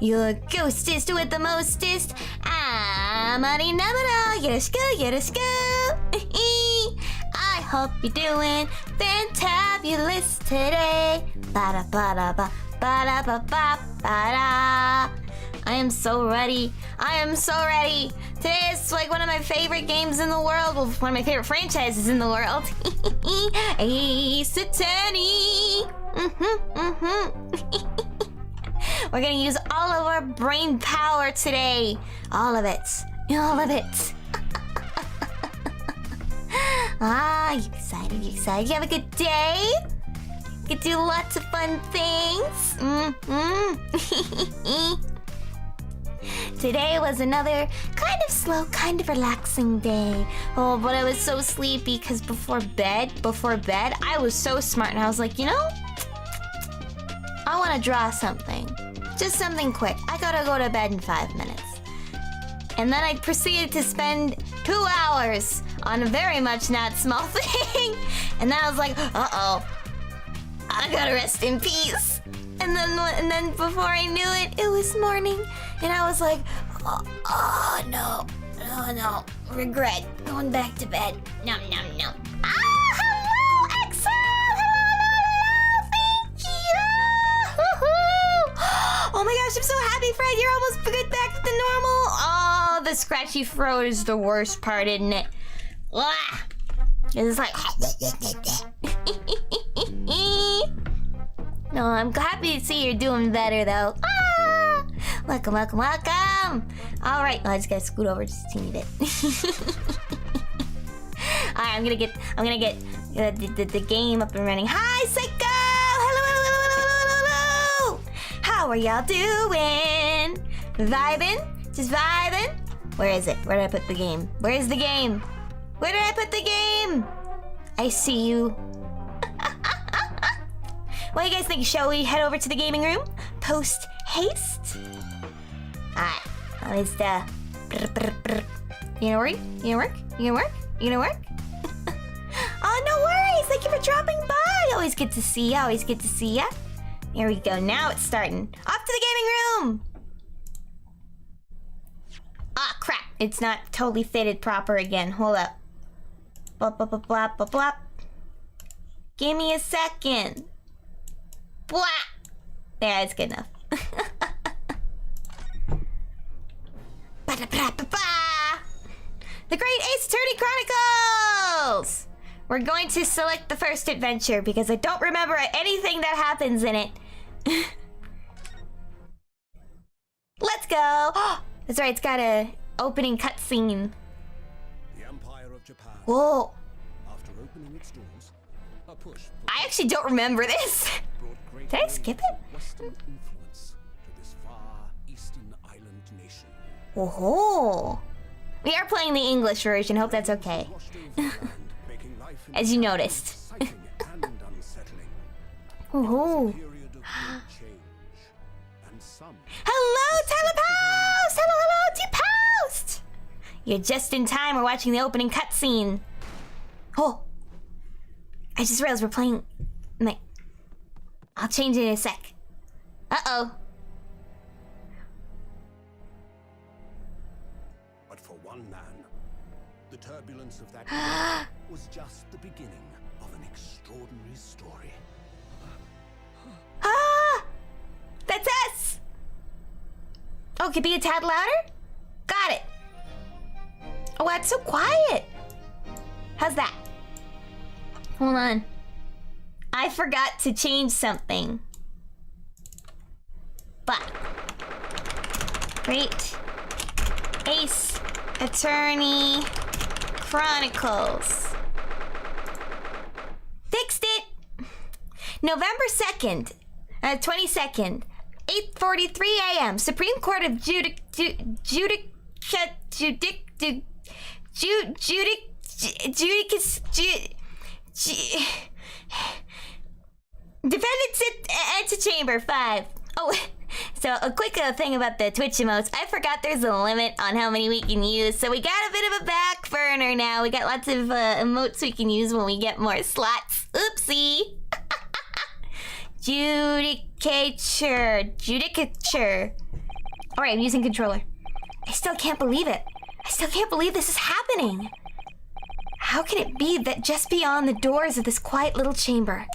Your ghostest with the mostest, Amity Nemurou. Yoroshiku, yoroshiku. I hope you're doing fantabulous today. Ba da ba da ba ba da ba ba ba da. I am so ready. I am so ready. Today is like one of my favorite games in the world. Well, one of my favorite franchises in the world. Satani. We're gonna use all of our brain power today. All of it. All of it. You excited? You excited? You have a good day? You can do lots of fun things. Today was another kind of slow, kind of relaxing day. Oh, but I was so sleepy because before bed, I was so smart and I was like, you know, I want to draw something. Just something quick. I gotta go to bed in 5 minutes. And then I proceeded to spend 2 hours on a very much not small thing. And then I was like, uh-oh, I gotta rest in peace. And then before I knew it, it was morning. And I was like, oh no, no, regret going back to bed. No. Hello, Excel! Hello, thank you! Oh my gosh, I'm so happy, Fred. You're almost good back to normal. Oh, the scratchy throat is the worst part, isn't it? It's like... No, I'm happy to see you're doing better, though. Welcome. All right, I just gotta scoot over just a teeny bit. All right, I'm gonna get the game up and running. Hi, Psycho! Hello. How are y'all doing? Vibing? Just vibing? Where is it? Where did I put the game? Where's the game? Where did I put the game? I see you. What do you guys think? Shall we head over to the gaming room? Post haste? Alright. Always the... You gonna work? Oh, no worries! Thank you for dropping by! Always good to see ya. Here we go. Now it's starting. Off to the gaming room! Ah, crap. It's not totally fitted proper again. Hold up. Blop. Give me a second. Blah! There, it's good enough. The Great Ace Attorney Chronicles! We're going to select the first adventure because I don't remember anything that happens in it. Let's go! That's right, it's got a opening cutscene. The Empire of Japan. Whoa! After opening its doors, a push I actually don't remember this. Did I skip it? Oh, we are playing the English version. Hope that's okay. As you noticed. Oh. Hello, Telepost! Hello, T-Post! You're just in time. We're watching the opening cutscene. Oh. I just realized we're playing... I'll change it in a sec. Uh-oh. But for one man, the turbulence of that was just the beginning of an extraordinary story. Ah! That's us! Oh, could be a tad louder? Got it. Oh, that's so quiet. How's that? Hold on. I forgot to change something. But. Great. Ace Attorney Chronicles. Fixed it! November 2nd, 22nd, 8:43 a.m. Supreme Court of Defendants Antechamber 5. Oh, so a quick thing about the Twitch emotes. I forgot there's a limit on how many we can use, so we got a bit of a back burner now. We got lots of emotes we can use when we get more slots. Oopsie. Judicature. Alright, I'm using controller. I still can't believe it. I still can't believe this is happening. How can it be that just beyond the doors of this quiet little chamber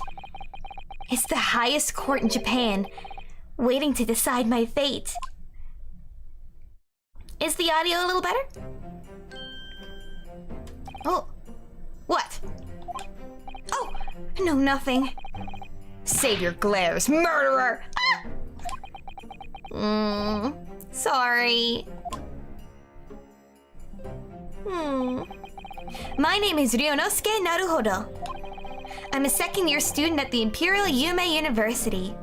is the highest court in Japan, waiting to decide my fate? Is the audio a little better? Oh. What? Oh, no, nothing. Savior glares, murderer! Ah! Sorry. My name is Ryunosuke Naruhodo. I'm a second-year student at the Imperial Yume University.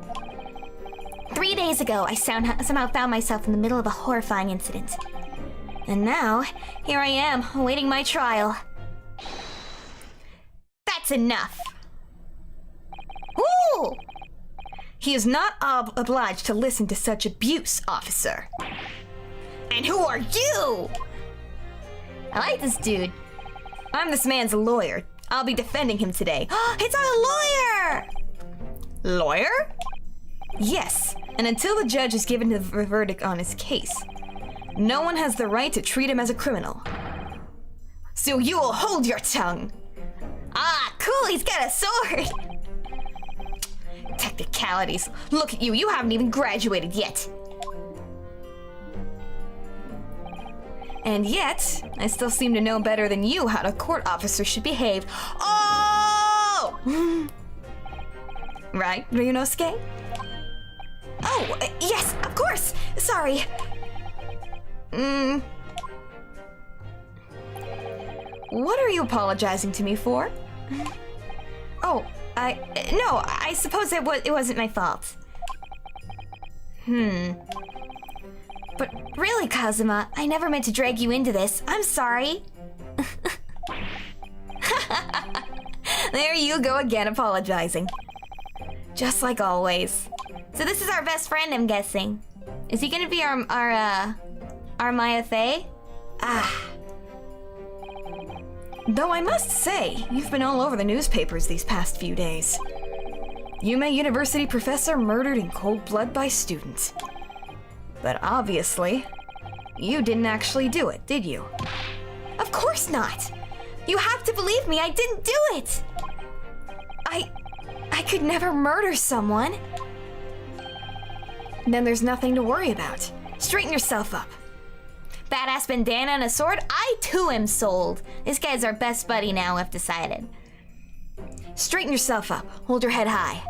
3 days ago, I somehow found myself in the middle of a horrifying incident. And now, here I am, awaiting my trial. That's enough. Ooh! He is not obliged to listen to such abuse, officer. And who are you? I like this dude. I'm this man's lawyer. I'll be defending him today. It's our lawyer! Lawyer? Yes, and until the judge has given the verdict on his case, no one has the right to treat him as a criminal. So you will hold your tongue. Ah, cool, he's got a sword! Technicalities. Look at you, you haven't even graduated yet. And yet, I still seem to know better than you how a court officer should behave. Oh! Right, Ryunosuke? Oh, yes, of course! Sorry. What are you apologizing to me for? Oh, no, I suppose it wasn't my fault. But really, Kazuma, I never meant to drag you into this. I'm sorry. There you go again, apologizing. Just like always. So this is our best friend, I'm guessing. Is he gonna be our Maya Faye? Ah. Though I must say, you've been all over the newspapers these past few days. Yume University professor murdered in cold blood by students. But obviously, you didn't actually do it, did you? Of course not! You have to believe me, I didn't do it! I could never murder someone. Then there's nothing to worry about. Straighten yourself up. Badass bandana and a sword? I too am sold. This guy's our best buddy now, I've decided. Straighten yourself up. Hold your head high.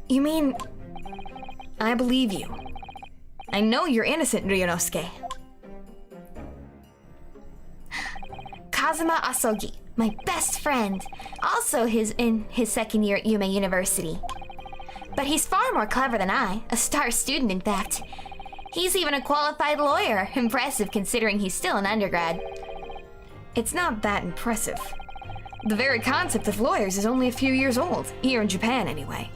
You mean... I believe you. I know you're innocent, Ryunosuke. Kazuma Asogi, My best friend. Also in his second year at Yume University. But he's far more clever than I. A star student, in fact. He's even a qualified lawyer. Impressive considering he's still an undergrad. It's not that impressive. The very concept of lawyers is only a few years old. Here in Japan, anyway.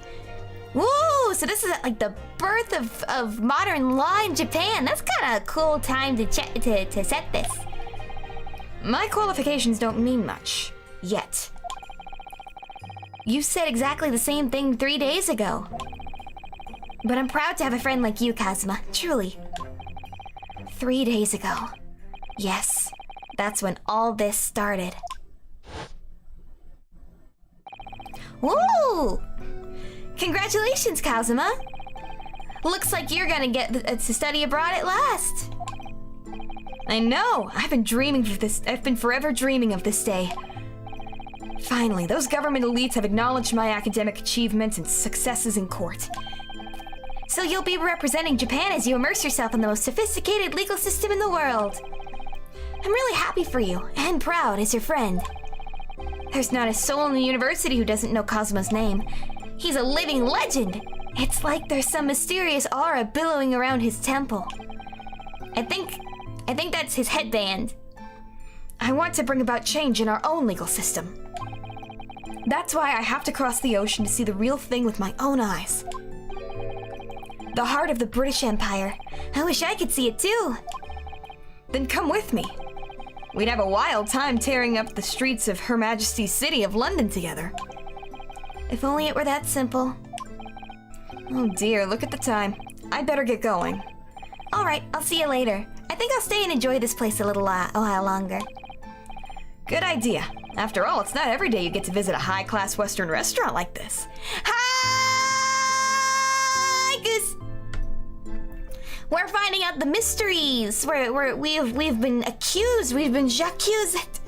Woo! So this is like the birth of modern law in Japan. That's kind of a cool time to set this. My qualifications don't mean much. Yet. You said exactly the same thing 3 days ago. But I'm proud to have a friend like you, Kazuma. Truly. 3 days ago. Yes. That's when all this started. Woo! Congratulations, Kazuma! Looks like you're gonna get to study abroad at last. I know! I've been dreaming of this. I've been forever dreaming of this day. Finally, those government elites have acknowledged my academic achievements and successes in court. So you'll be representing Japan as you immerse yourself in the most sophisticated legal system in the world. I'm really happy for you, and proud as your friend. There's not a soul in the university who doesn't know Kazuma's name. He's a living legend. It's like there's some mysterious aura billowing around his temple. I think that's his headband. I want to bring about change in our own legal system. That's why I have to cross the ocean to see the real thing with my own eyes. The heart of the British Empire. I wish I could see it too. Then come with me. We'd have a wild time tearing up the streets of Her Majesty's City of London together. If only it were that simple. Oh dear, look at the time. I'd better get going. Alright, I'll see you later. I think I'll stay and enjoy this place a while longer. Good idea. After all, it's not every day you get to visit a high-class Western restaurant like this. Hi, Goose! We're finding out the mysteries. We've been accused. We've been j'accused.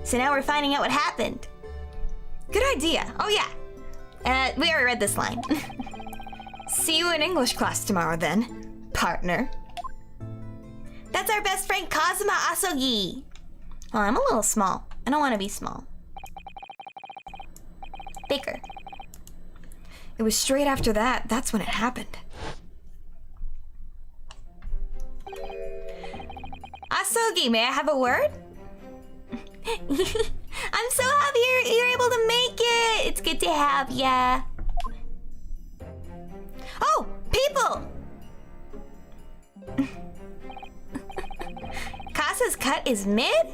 So now we're finding out what happened. Good idea. Oh yeah. We already read this line. See you in English class tomorrow then, partner. That's our best friend Kazuma Asogi. Oh, I'm a little small. I don't want to be small. Bigger. It was straight after that. That's when it happened. Asogi, may I have a word? I'm so happy you're able to make it. It's good to have ya. Oh, people! Kasa's cut is mid?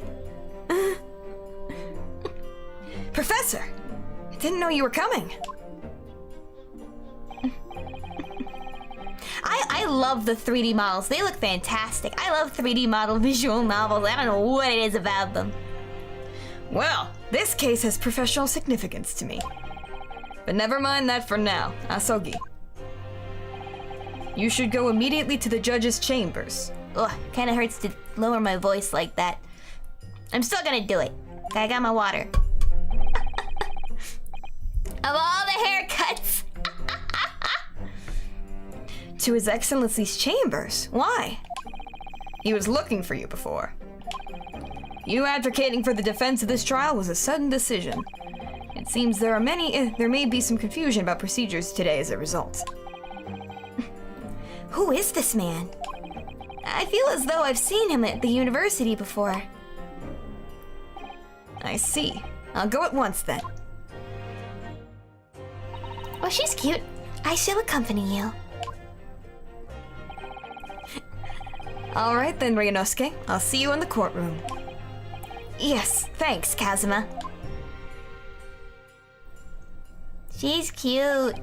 Professor! I didn't know you were coming. I love the 3D models. They look fantastic. I love 3D model visual novels. I don't know what it is about them. Well, this case has professional significance to me. But never mind that for now, Asogi. You should go immediately to the judge's chambers. Ugh, kinda hurts to lower my voice like that. I'm still gonna do it. I got my water. Of all the haircuts! To His Excellency's chambers? Why? He was looking for you before. You advocating for the defense of this trial was a sudden decision. It seems there may be some confusion about procedures today as a result. Who is this man? I feel as though I've seen him at the university before. I see. I'll go at once then. Oh, she's cute. I shall accompany you. All right then, Ryunosuke. I'll see you in the courtroom. Yes, thanks, Kazuma. She's cute.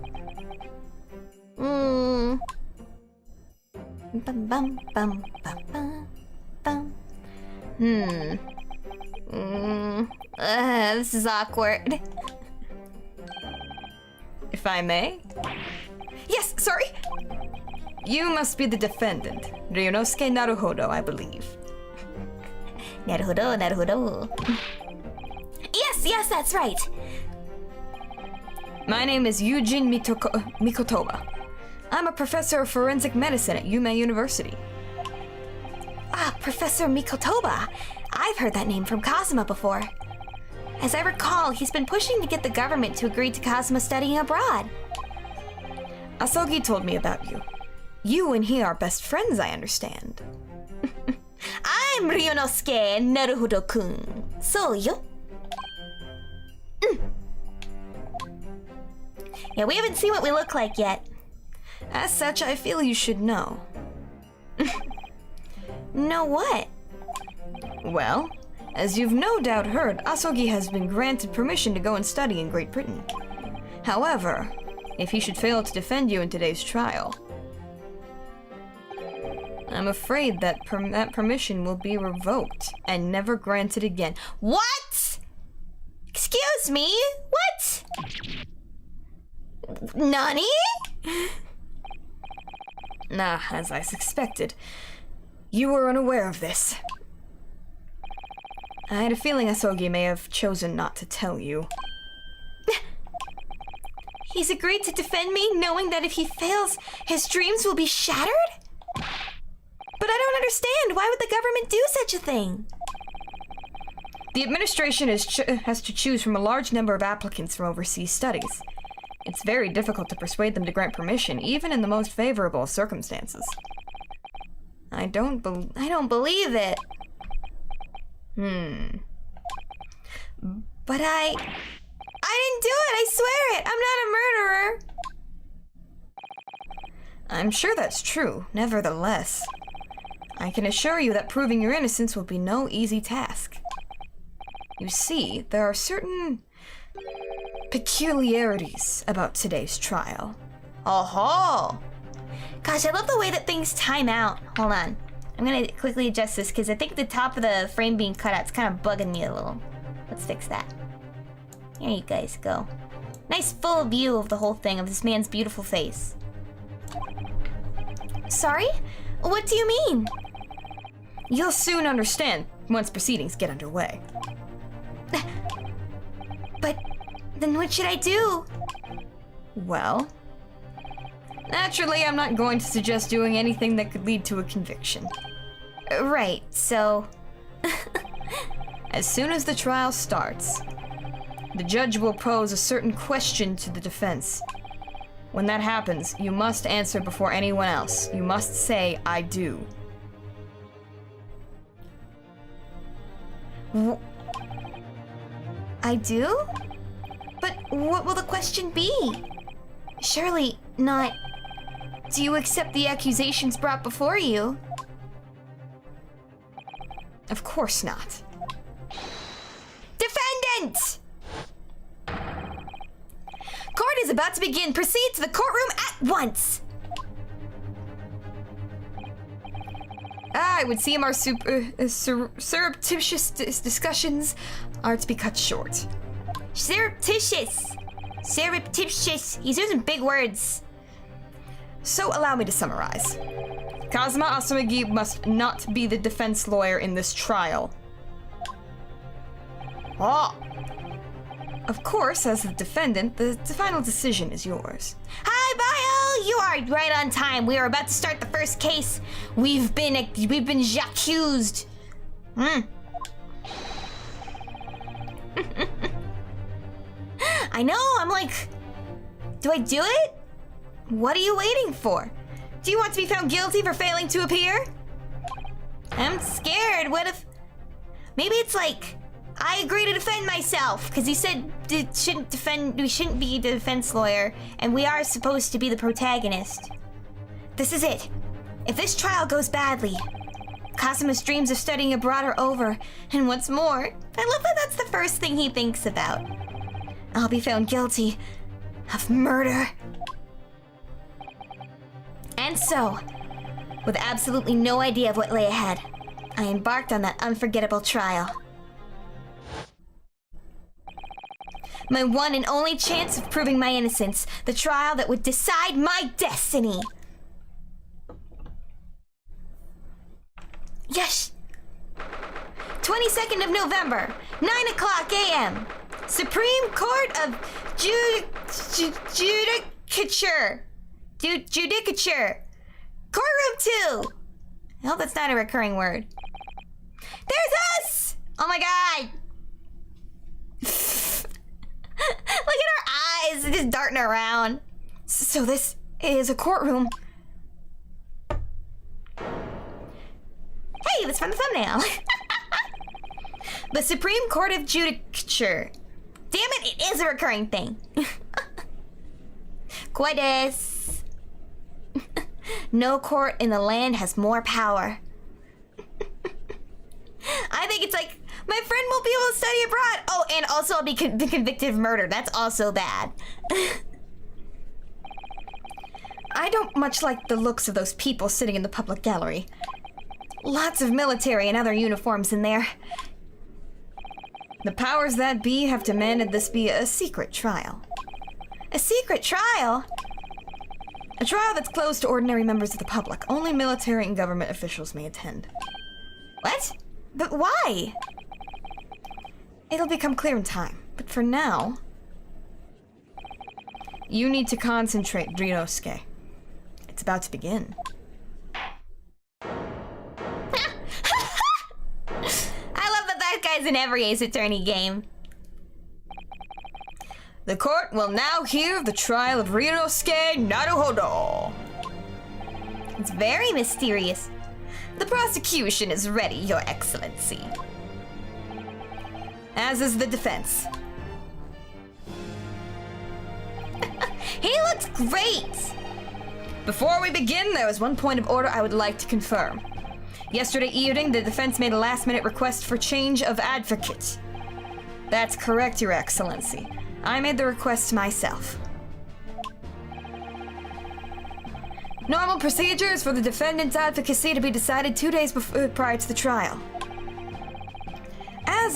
Bum bum bum bum bum bum. This is awkward. If I may? Yes, sorry! You must be the defendant, Ryunosuke Naruhodo, I believe. Naruhodo, Naruhodo. Yes, that's right. My name is Yujin Mikotoba. I'm a professor of forensic medicine at Yume University. Ah, Professor Mikotoba. I've heard that name from Kazuma before. As I recall, he's been pushing to get the government to agree to Kazuma studying abroad. Asogi told me about you. You and he are best friends, I understand. I'm Ryunosuke Naruhodo-kun. So yo. Yeah, we haven't seen what we look like yet. As such, I feel you should know. Know what? Well, as you've no doubt heard, Asogi has been granted permission to go and study in Great Britain. However, if he should fail to defend you in today's trial, I'm afraid that that permission will be revoked and never granted again. What? Excuse me? What? Nani? Nah, as I suspected. You were unaware of this. I had a feeling Asogi may have chosen not to tell you. He's agreed to defend me, knowing that if he fails, his dreams will be shattered? But I don't understand. Why would the government do such a thing? The administration has to choose from a large number of applicants from overseas studies. It's very difficult to persuade them to grant permission, even in the most favorable circumstances. I don't believe it. But I didn't do it, I swear it! I'm not a murderer! I'm sure that's true, nevertheless. I can assure you that proving your innocence will be no easy task. You see, there are certain peculiarities about today's trial. Oh-ho! Gosh, I love the way that things time out. Hold on. I'm gonna quickly adjust this because I think the top of the frame being cut out is kind of bugging me a little. Let's fix that. Here you guys go. Nice full view of the whole thing, of this man's beautiful face. Sorry? What do you mean? You'll soon understand once proceedings get underway. But then what should I do? Well, naturally, I'm not going to suggest doing anything that could lead to a conviction. Right, so... As soon as the trial starts, the judge will pose a certain question to the defense. When that happens, you must answer before anyone else. You must say, I do. I do? But what will the question be? Surely not... Do you accept the accusations brought before you? Of course not. Defendant! Court is about to begin. Proceed to the courtroom at once. It would seem our surreptitious discussions are to be cut short. Surreptitious. Surreptitious. He's using big words. So allow me to summarize. Kazuma Asumagi must not be the defense lawyer in this trial. Oh. Of course, as the defendant, the final decision is yours. Hi, Bio! You are right on time. We are about to start the first case. We've been accused. I know, I'm like, do I do it? What are you waiting for? Do you want to be found guilty for failing to appear? I'm scared. What if... Maybe it's like... I agree to defend myself, because he said we shouldn't be the defense lawyer, and we are supposed to be the protagonist. This is it. If this trial goes badly, Kazuma's dreams of studying abroad are over, and what's more, I love that that's the first thing he thinks about. I'll be found guilty of murder. And so, with absolutely no idea of what lay ahead, I embarked on that unforgettable trial. My one and only chance of proving my innocence, the trial that would decide my destiny. Yes! 22nd of November, 9:00 a.m. Supreme Court of Judicature. Courtroom 2. I hope that's not a recurring word. There's us! Oh my god! her eyes, just darting around. So this is a courtroom. Hey, that's from the thumbnail. The Supreme Court of Judicature. Damn it, it is a recurring thing. Coitus. No court in the land has more power. I think it's like, my friend won't be able to study abroad. Oh, and also I'll be convicted of murder. That's also bad. I don't much like the looks of those people sitting in the public gallery. Lots of military and other uniforms in there. The powers that be have demanded this be a secret trial. A secret trial? A trial that's closed to ordinary members of the public. Only military and government officials may attend. What? But why? It'll become clear in time, but for now, you need to concentrate, Ryunosuke. It's about to begin. I love that that guy's in every Ace Attorney game. The court will now hear the trial of Ryunosuke Naruhodo. It's very mysterious. The prosecution is ready, Your Excellency. As is the defense. He looks great! Before we begin, there is one point of order I would like to confirm. Yesterday evening, the defense made a last-minute request for change of advocate. That's correct, Your Excellency. I made the request myself. Normal procedures for the defendant's advocacy to be decided 2 days prior to the trial. As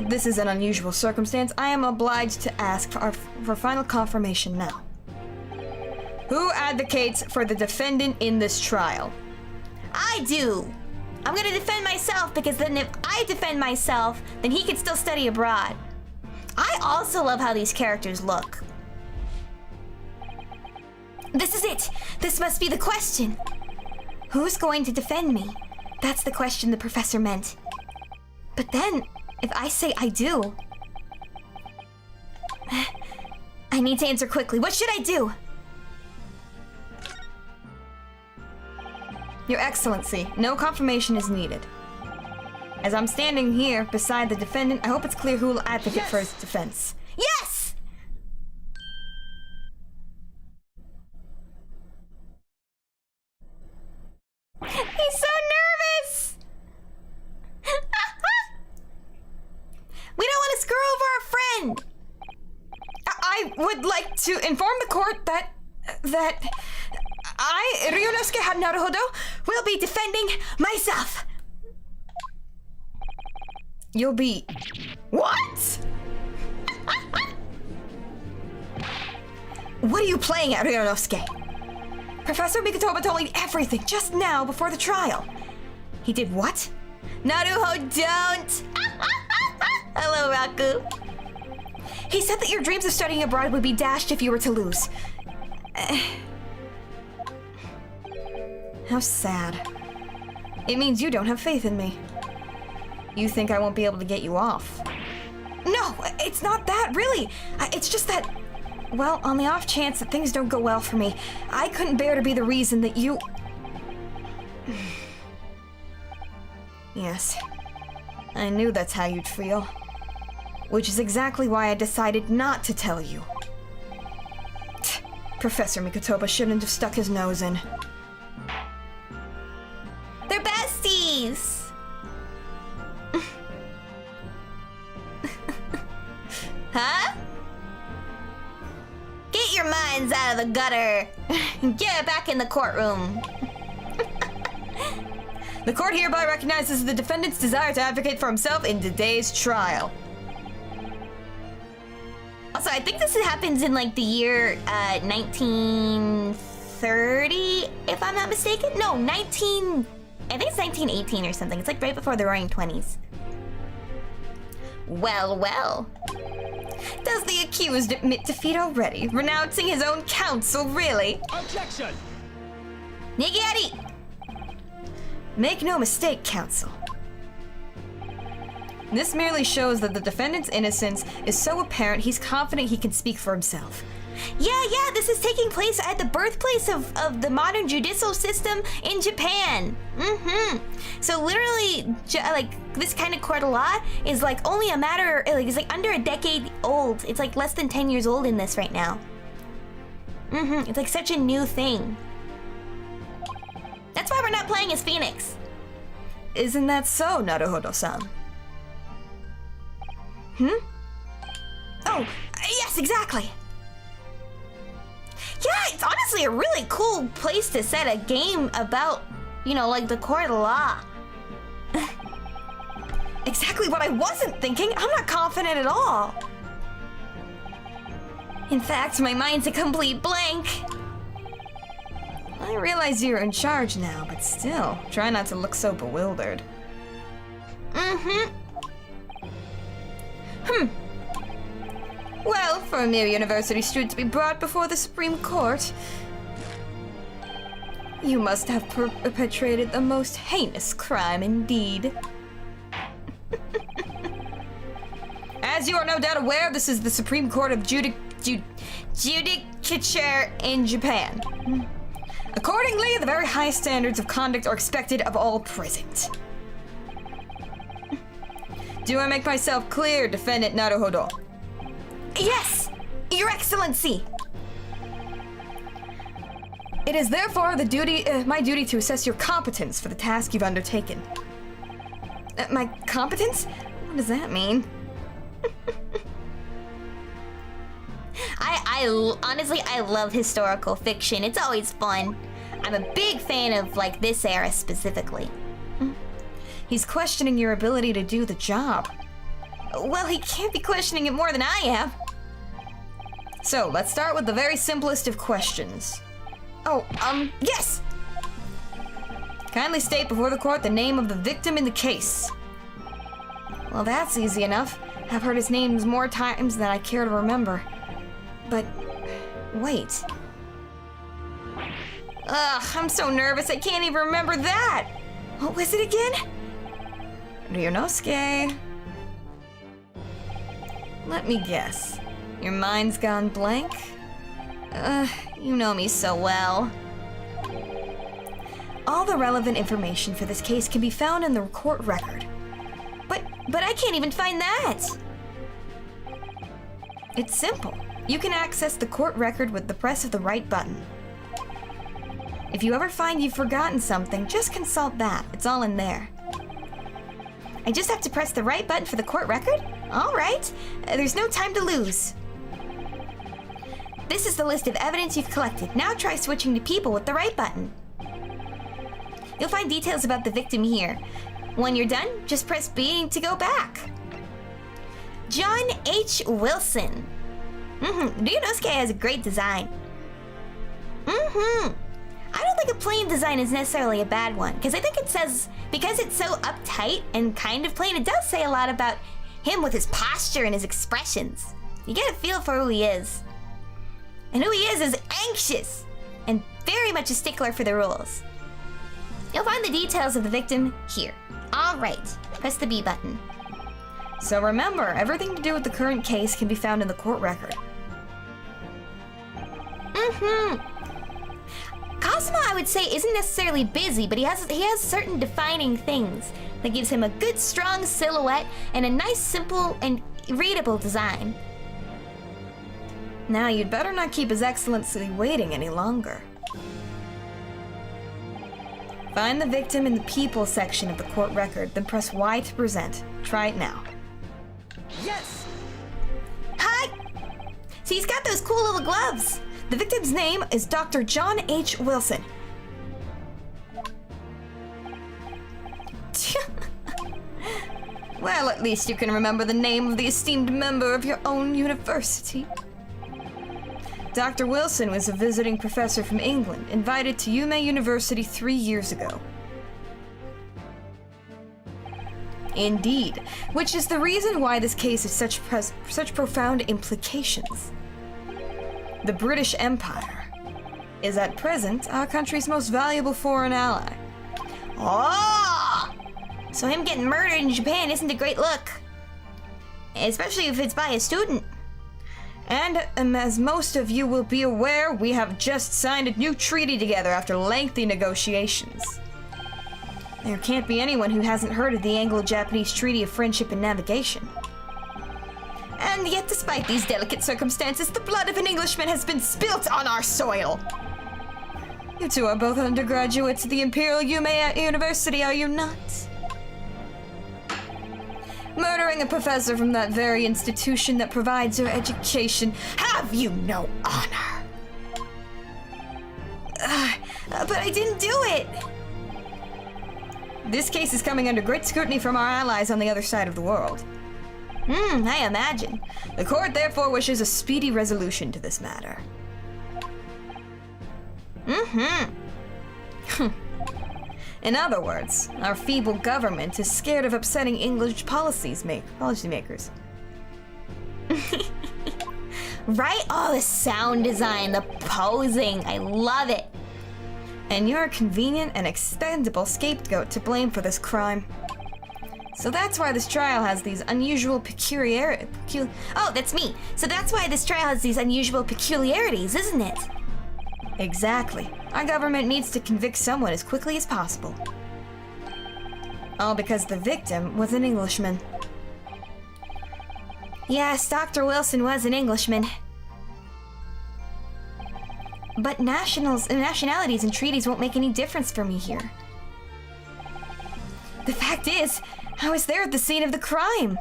this is an unusual circumstance, I am obliged to ask for final confirmation now. Who advocates for the defendant in this trial? I do. I'm gonna defend myself because then if I defend myself, then he can still study abroad. I also love how these characters look. This is it. This must be the question. Who's going to defend me? That's the question the professor meant. But then, if I say I do... I need to answer quickly. What should I do? Your Excellency, no confirmation is needed. As I'm standing here beside the defendant, I hope it's clear who will advocate for his defense. Yes! He's so nervous! We don't want to screw over our friend! I would like to inform the court that I, Ryunosuke Naruhodo, Will be defending myself! You'll be... What? What are you playing at, Ryunosuke? Professor Mikotoba told me everything just now before the trial. He did what? Naruho, don't! Hello, Raku. He said that your dreams of studying abroad would be dashed if you were to lose. How sad. It means you don't have faith in me. You think I won't be able to get you off. No, it's not that, really. It's just that, well, on the off chance that things don't go well for me, I couldn't bear to be the reason that you... Yes, I knew that's how you'd feel. Which is exactly why I decided not to tell you. Professor Mikotoba shouldn't have stuck his nose in. They're besties! Huh? Get your minds out of the gutter. Get it back in the courtroom. The court hereby recognizes the defendant's desire to advocate for himself in today's trial. Also, I think this happens in like the year 1930, if I'm not mistaken. No, I think it's 1918 or something. It's like right before the Roaring 20s. Well, well. Does the accused admit defeat already? Renouncing his own counsel, really? Objection! Nigiri! Make no mistake, counsel. This merely shows that the defendant's innocence is so apparent he's confident he can speak for himself. Yeah, this is taking place at the birthplace of the modern judicial system in Japan. So literally, this kind of court of law is like only a matter, it's like under a decade old. It's like less than 10 years old in this right now. It's like such a new thing. That's why we're not playing as Phoenix. Isn't that so, Naruhodo-san? Oh, yes, exactly. Yeah, it's honestly a really cool place to set a game about, like the court of law. Exactly what I wasn't thinking. I'm not confident at all. In fact, my mind's a complete blank. I realize you're in charge now, but still, try not to look so bewildered. Well, for a mere university student to be brought before the Supreme Court, you must have perpetrated the most heinous crime indeed. As you are no doubt aware, this is the Supreme Court of Judicature in Japan. Accordingly, the very highest standards of conduct are expected of all present. Do I make myself clear, Defendant Naruhodo? Yes, Your Excellency. It is therefore my duty to assess your competence for the task you've undertaken. My competence? What does that mean? Honestly, I love historical fiction. It's always fun. I'm a big fan of, this era specifically. He's questioning your ability to do the job. Well, he can't be questioning it more than I am. So, let's start with the very simplest of questions. Oh, yes! Kindly state before the court the name of the victim in the case. Well, that's easy enough. I've heard his names more times than I care to remember. But, wait. Ugh, I'm so nervous I can't even remember that! What was it again? Ryunosuke. Let me guess. Your mind's gone blank? You know me so well. All the relevant information for this case can be found in the court record. But I can't even find that! It's simple. You can access the court record with the press of the right button. If you ever find you've forgotten something, just consult that. It's all in there. I just have to press the right button for the court record? All right. There's no time to lose. This is the list of evidence you've collected. Now try switching to people with the right button. You'll find details about the victim here. When you're done, just press B to go back. John H. Wilson. Ryunosuke has a great design. I don't think a plain design is necessarily a bad one, because I think it says, because it's so uptight and kind of plain, it does say a lot about him with his posture and his expressions. You get a feel for who he is. And who he is anxious and very much a stickler for the rules. You'll find the details of the victim here. All right, press the B button. So remember, everything to do with the current case can be found in the court record. Cosmo, I would say, isn't necessarily busy, but he has certain defining things that gives him a good, strong silhouette and a nice, simple, and readable design. Now, you'd better not keep His Excellency waiting any longer. Find the victim in the people section of the court record, then press Y to present. Try it now. Yes! Hi! See, he's got those cool little gloves. The victim's name is Dr. John H. Wilson. Well, at least you can remember the name of the esteemed member of your own university. Dr. Wilson was a visiting professor from England, invited to Yume University 3 years ago. Indeed, which is the reason why this case has such profound implications. The British Empire is at present our country's most valuable foreign ally. Oh! So him getting murdered in Japan isn't a great look. Especially if it's by a student. And as most of you will be aware, we have just signed a new treaty together after lengthy negotiations. There can't be anyone who hasn't heard of the Anglo-Japanese Treaty of Friendship and Navigation. And yet, despite these delicate circumstances, the blood of an Englishman has been spilt on our soil. You two are both undergraduates at the Imperial Yume University, are you not? Murdering a professor from that very institution that provides your education. Have you no honor? But I didn't do it! This case is coming under great scrutiny from our allies on the other side of the world. I imagine. The court therefore wishes a speedy resolution to this matter. In other words, our feeble government is scared of upsetting English policymakers. Right? Oh, the sound design, the posing, I love it. And you're a convenient and expendable scapegoat to blame for this crime. So that's why this trial has these unusual Oh, that's me. So that's why this trial has these unusual peculiarities, isn't it? Exactly. Our government needs to convict someone as quickly as possible. All because the victim was an Englishman. Yes, Dr. Wilson was an Englishman. But nationalities and treaties won't make any difference for me here. The fact is, I was there at the scene of the crime.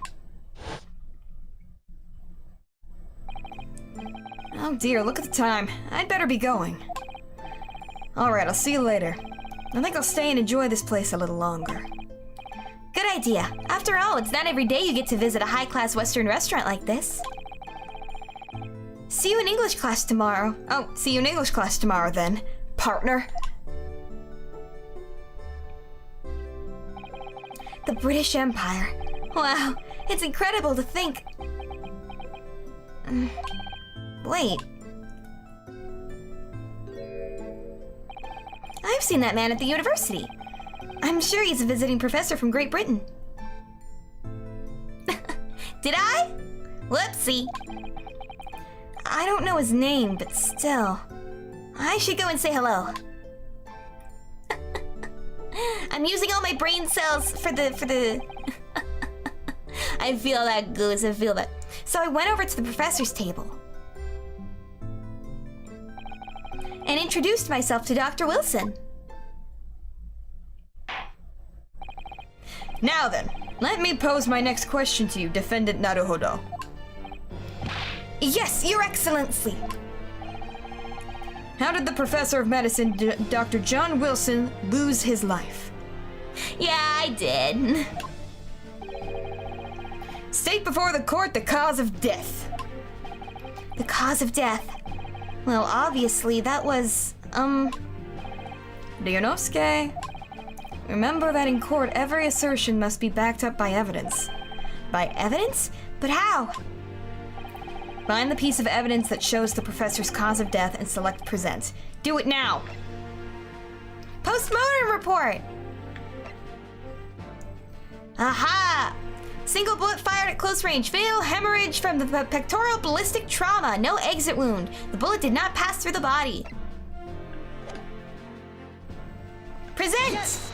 Oh dear, look at the time. I'd better be going. Alright, I'll see you later. I think I'll stay and enjoy this place a little longer. Good idea. After all, it's not every day you get to visit a high-class Western restaurant like this. See you in English class tomorrow. Oh, see you in English class tomorrow then, partner. The British Empire. Wow, it's incredible to think. Wait. I've seen that man at the university. I'm sure he's a visiting professor from Great Britain. Did I? Whoopsie. I don't know his name, but still. I should go and say hello. I'm using all my brain cells for the... I feel that, Goose, I feel that. So I went over to the professor's table and introduced myself to Dr. Wilson. Now then, let me pose my next question to you, Defendant Naruhodo. Yes, Your Excellency. How did the Professor of Medicine, Dr. John Wilson, lose his life? Yeah, I did. State before the court the cause of death. The cause of death? Well, obviously, that was, Ryunosuke, remember that in court, every assertion must be backed up by evidence. By evidence? But how? Find the piece of evidence that shows the professor's cause of death and select present. Do it now! Post-mortem report! Aha! Single bullet fired at close range. Fatal hemorrhage from the pectoral ballistic trauma. No exit wound. The bullet did not pass through the body. Present! Yes.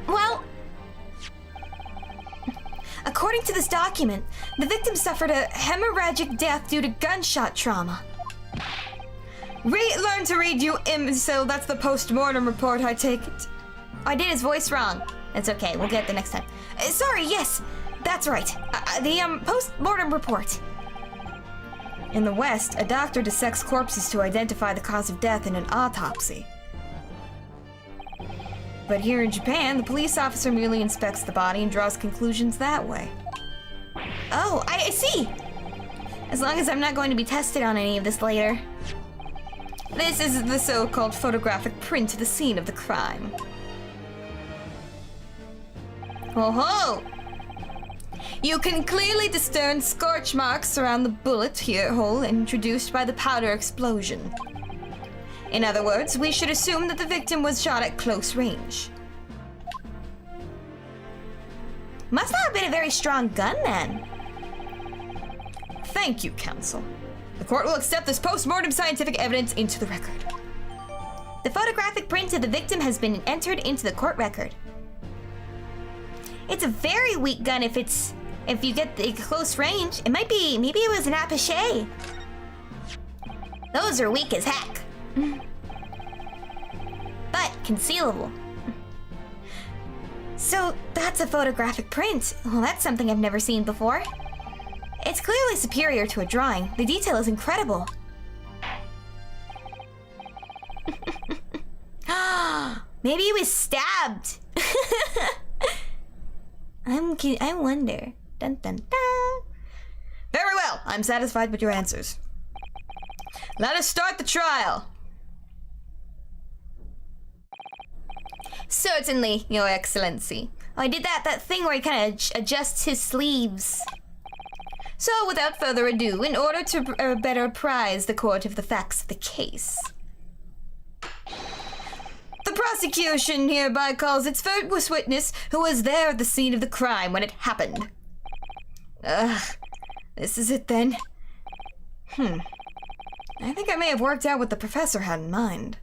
Well... According to this document, the victim suffered a hemorrhagic death due to gunshot trauma. Learn to read, you imbecile. That's the post-mortem report, I take it. I did his voice wrong. It's okay, we'll get it the next time. Sorry, yes, that's right. The post-mortem report. In the West, a doctor dissects corpses to identify the cause of death in an autopsy. But here in Japan, the police officer merely inspects the body and draws conclusions that way. Oh, I see! As long as I'm not going to be tested on any of this later. This is the so-called photographic print of the scene of the crime. Oh-ho! You can clearly discern scorch marks around the bullet hole introduced by the powder explosion. In other words, we should assume that the victim was shot at close range. Must not have been a very strong gun then. Thank you, counsel. The court will accept this post-mortem scientific evidence into the record. The photographic print of the victim has been entered into the court record. It's a very weak gun if you get the close range. It might be, maybe it was an appache. Those are weak as heck. But concealable. So that's a photographic print. Well, that's something I've never seen before. It's clearly superior to a drawing. The detail is incredible. Maybe he was stabbed. I wonder. Dun dun dun. Very well, I'm satisfied with your answers. Let us start the trial. Certainly, Your Excellency. Oh, I did that thing where he kind of adjusts his sleeves. So, without further ado, in order to better apprise the court of the facts of the case, the prosecution hereby calls its first witness who was there at the scene of the crime when it happened. This is it then. I think I may have worked out what the professor had in mind.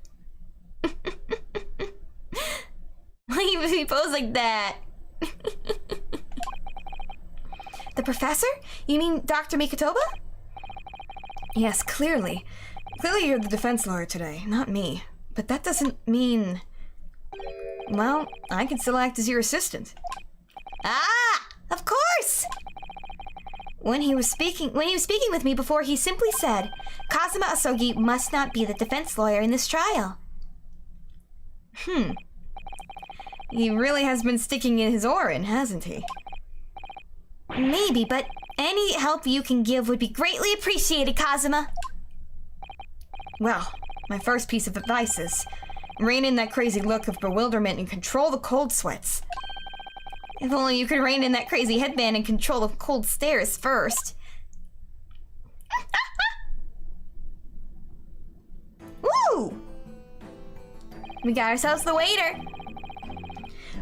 He posed like that. The professor? You mean Dr. Mikotoba? Yes, clearly. Clearly you're the defense lawyer today, not me. But that doesn't mean... Well, I can still act as your assistant. Ah! Of course! When he was speaking with me before, he simply said, Kazuma Asogi must not be the defense lawyer in this trial. He really has been sticking in his oar in, hasn't he? Maybe, but any help you can give would be greatly appreciated, Kazuma. Well, my first piece of advice is rein in that crazy look of bewilderment and control the cold sweats. If only you could rein in that crazy headband and control the cold stares first. Woo! We got ourselves the waiter.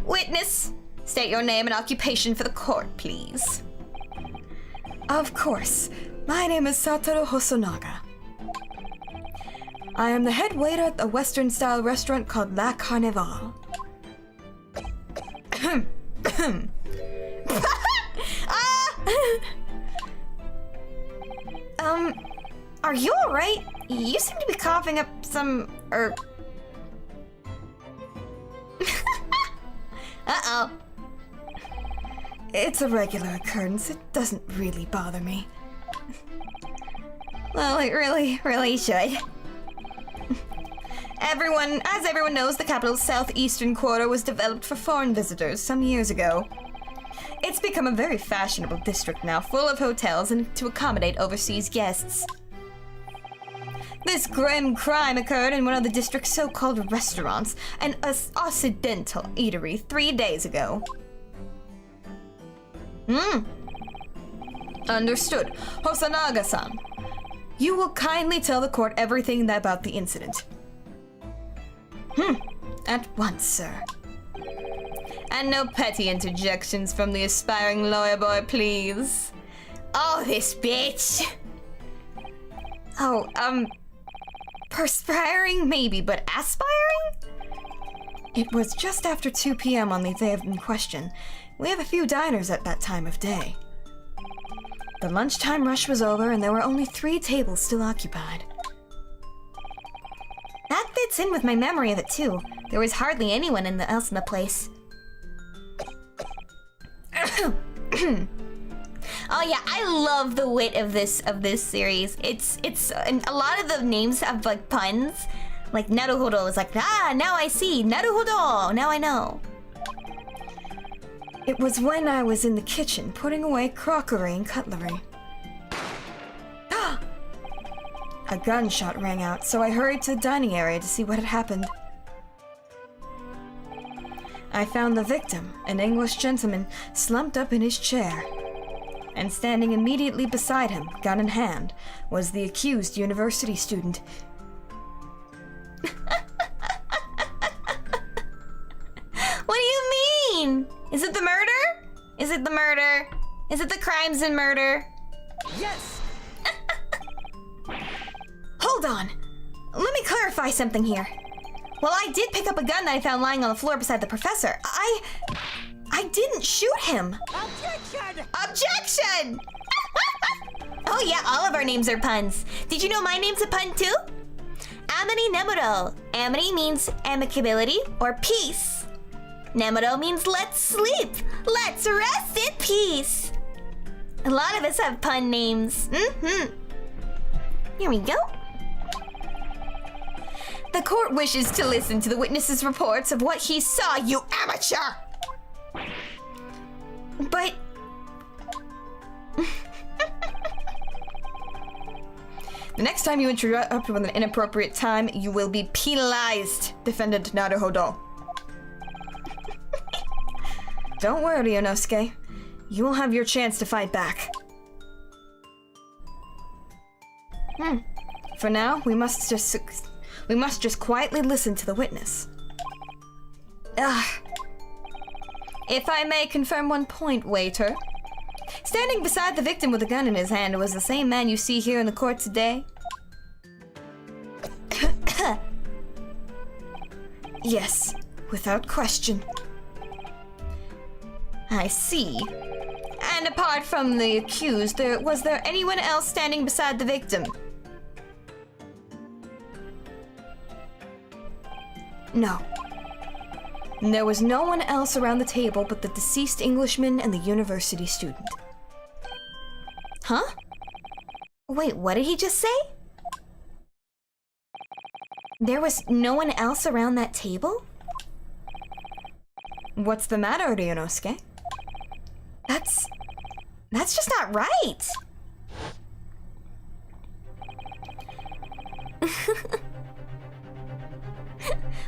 Witness, state your name and occupation for the court, please. Of course. My name is Satoru Hosonaga. I am the head waiter at a Western-style restaurant called La Carnival. Are you alright? You seem to be coughing up some, Uh-oh. It's a regular occurrence. It doesn't really bother me. Well, it really should. As everyone knows, the capital's southeastern quarter was developed for foreign visitors some years ago. It's become a very fashionable district now, full of hotels and to accommodate overseas guests. This grim crime occurred in one of the district's so-called restaurants, an Occidental eatery, 3 days ago. Understood. Hosonaga-san, you will kindly tell the court everything about the incident. At once, sir. And no petty interjections from the aspiring lawyer boy, please. Oh, this bitch! Oh, perspiring maybe, but aspiring? It was just after 2 p.m. on the day in question. We have a few diners at that time of day. The lunchtime rush was over and there were only 3 tables still occupied. That fits in with my memory of it too. There was hardly anyone else in the place. Oh yeah, I love the wit of this series. It's and a lot of the names have like puns. Like Naruhodo is like, now I see. Naruhodo, now I know. It was when I was in the kitchen putting away crockery and cutlery. A gunshot rang out, so I hurried to the dining area to see what had happened. I found the victim, an English gentleman, slumped up in his chair. And standing immediately beside him, gun in hand, was the accused university student. What do you mean? Is it the murder? Is it the murder? Is it the crimes and murder? Yes! Hold on. Let me clarify something here. Well, I did pick up a gun that I found lying on the floor beside the professor. I didn't shoot him. Objection! Objection! Oh yeah, all of our names are puns. Did you know my name's a pun too? Amity Nemurou. Amity means amicability or peace. Nemurou means let's sleep. Let's rest in peace. A lot of us have pun names. Here we go. The court wishes to listen to the witness's reports of what he saw, you amateur! But... The next time you interrupt with an inappropriate time, you will be penalized, Defendant Naruhodo. Don't worry, Ryunosuke. You will have your chance to fight back. For now, we must just quietly listen to the witness. If I may confirm one point, waiter. Standing beside the victim with a gun in his hand was the same man you see here in the court today? Yes, without question. I see. And apart from the accused, was there anyone else standing beside the victim? No. There was no one else around the table but the deceased Englishman and the university student. Huh? Wait, what did he just say? There was no one else around that table? What's the matter, Ryunosuke? That's just not right.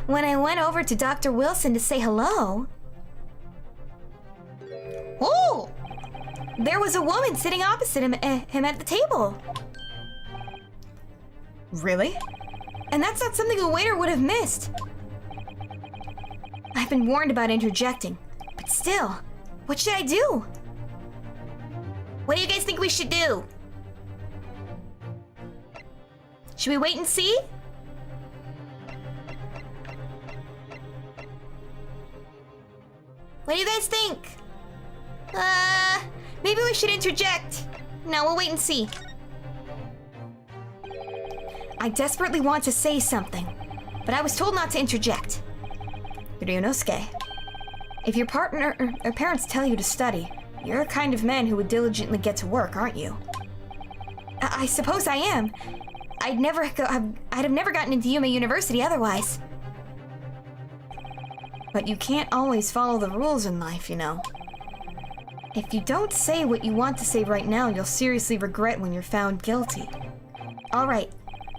When I went over to Dr. Wilson to say hello... Oh! There was a woman sitting opposite him at the table. Really? And that's not something a waiter would have missed. I've been warned about interjecting, but still, what should I do? What do you guys think we should do? Should we wait and see? What do you guys think? Maybe we should interject. No, we'll wait and see. I desperately want to say something, but I was told not to interject. Ryunosuke, if your partner or parents tell you to study, you're a kind of man who would diligently get to work, aren't you? I suppose I am. I'd have never gotten into Yuma University otherwise. But you can't always follow the rules in life, you know. If you don't say what you want to say right now, you'll seriously regret when you're found guilty. All right,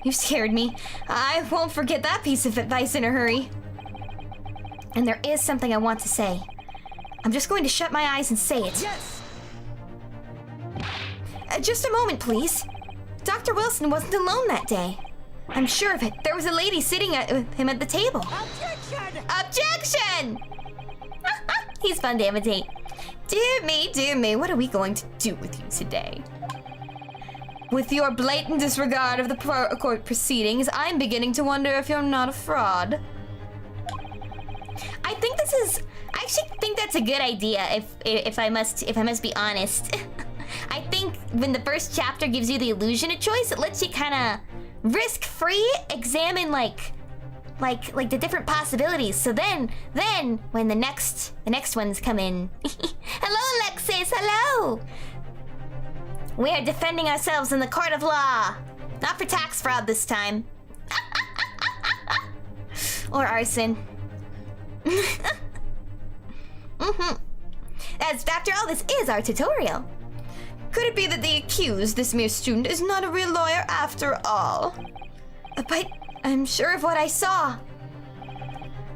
you scared me. I won't forget that piece of advice in a hurry. And there is something I want to say. I'm just going to shut my eyes and say it. Yes! Just a moment, please. Dr. Wilson wasn't alone that day. I'm sure of it. There was a lady sitting with him at the table. Objection! Objection! He's fun to imitate. Dear me, what are we going to do with you today? With your blatant disregard of the court proceedings, I'm beginning to wonder if you're not a fraud. I actually think that's a good idea. If I must be honest. I think when the first chapter gives you the illusion of choice, it lets you kind of risk-free examine like the different possibilities. So then when the next ones come in, hello Alexis, hello. We are defending ourselves in the court of law, not for tax fraud this time, or arson. As after all, this is our tutorial. Could it be that the accused, this mere student, is not a real lawyer after all? But I'm sure of what I saw.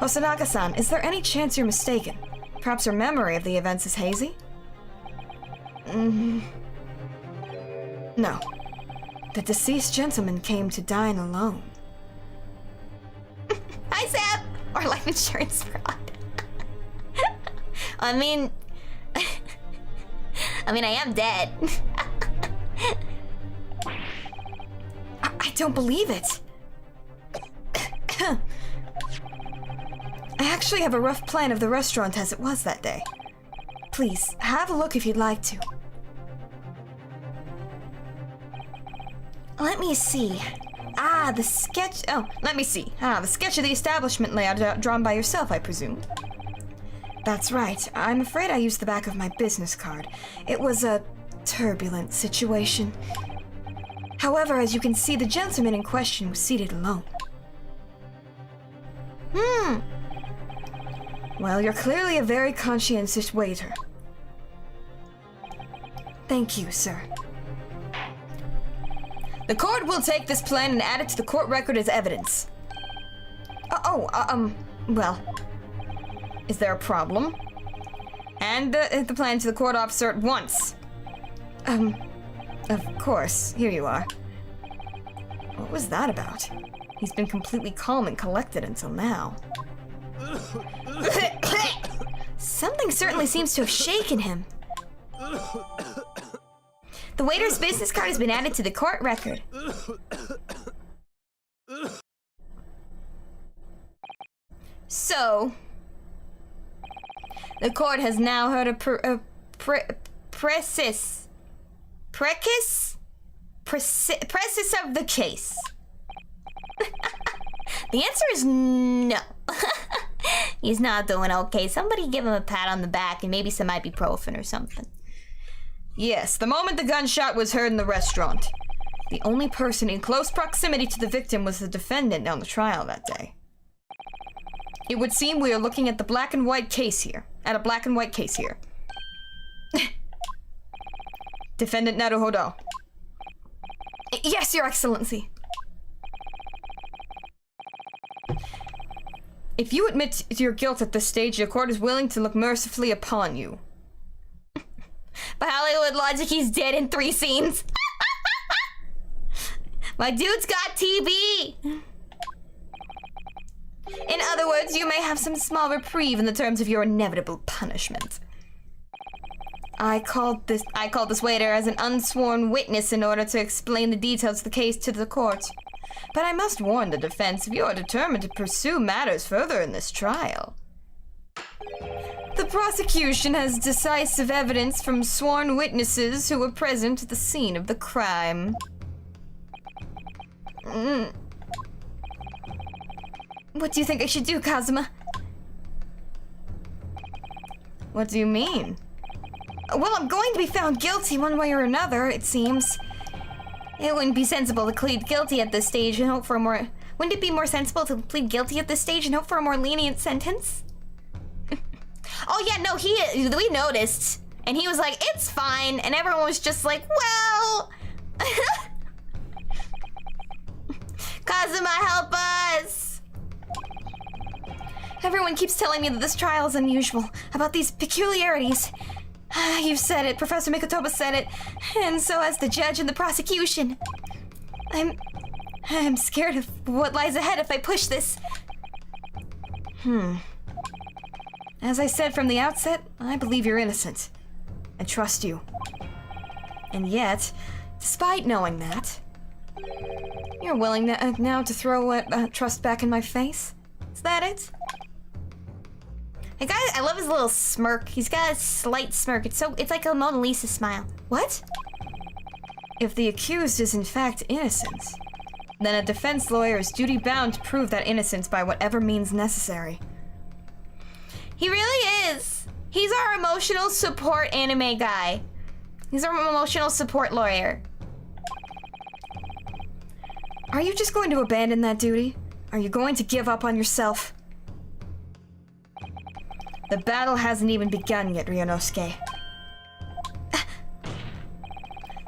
Hosonaga-san, is there any chance you're mistaken? Perhaps your memory of the events is hazy? No. The deceased gentleman came to dine alone. Hi, Sam! Or life insurance fraud. I mean, I mean, I am dead. I don't believe it. I actually have a rough plan of the restaurant as it was that day. Please, have a look if you'd like to. Let me see. The sketch... Oh, let me see. The sketch of the establishment layout drawn by yourself, I presume. That's right. I'm afraid I used the back of my business card. It was a turbulent situation. However, as you can see, the gentleman in question was seated alone. Well, you're clearly a very conscientious waiter. Thank you, sir. The court will take this plan and add it to the court record as evidence. Well, is there a problem? And the plan to the court officer at once. Of course, here you are. What was that about? He's been completely calm and collected until now. Something certainly seems to have shaken him. The waiter's business card has been added to the court record. So, the court has now heard a precis of the case. The answer is no. He's not doing okay. Somebody give him a pat on the back and maybe some ibuprofen or something. Yes, the moment the gunshot was heard in the restaurant. The only person in close proximity to the victim was the defendant on the trial that day. It would seem we are looking at the black and white case here. Defendant Naruhodo. Yes, Your Excellency. If you admit to your guilt at this stage, the court is willing to look mercifully upon you. By Hollywood logic, he's dead in 3 scenes. My dude's got TB. In other words, you may have some small reprieve in the terms of your inevitable punishment. I called this waiter as an unsworn witness in order to explain the details of the case to the court. But I must warn the defense, if you are determined to pursue matters further in this trial. The prosecution has decisive evidence from sworn witnesses who were present at the scene of the crime. What do you think I should do, Kazuma? What do you mean? Well, I'm going to be found guilty one way or another, it seems. It wouldn't be sensible to plead guilty at this stage and hope for a more... Wouldn't it be more sensible to plead guilty at this stage and hope for a more lenient sentence? Oh yeah, no, we noticed. And he was like, it's fine. And everyone was just like, well... Kazuma, help us! Everyone keeps telling me that this trial is unusual, about these peculiarities. You've said it, Professor Mikotoba said it, and so has the judge and the prosecution. I'm scared of what lies ahead if I push this. As I said from the outset, I believe you're innocent. I trust you. And yet, despite knowing that, you're willing now to throw trust back in my face? Is that it? I love his little smirk. He's got a slight smirk. It's like a Mona Lisa smile. What? If the accused is in fact innocent, then a defense lawyer is duty-bound to prove that innocence by whatever means necessary. He really is. He's our emotional support anime guy. He's our emotional support lawyer. Are you just going to abandon that duty? Are you going to give up on yourself? The battle hasn't even begun yet, Ryunosuke.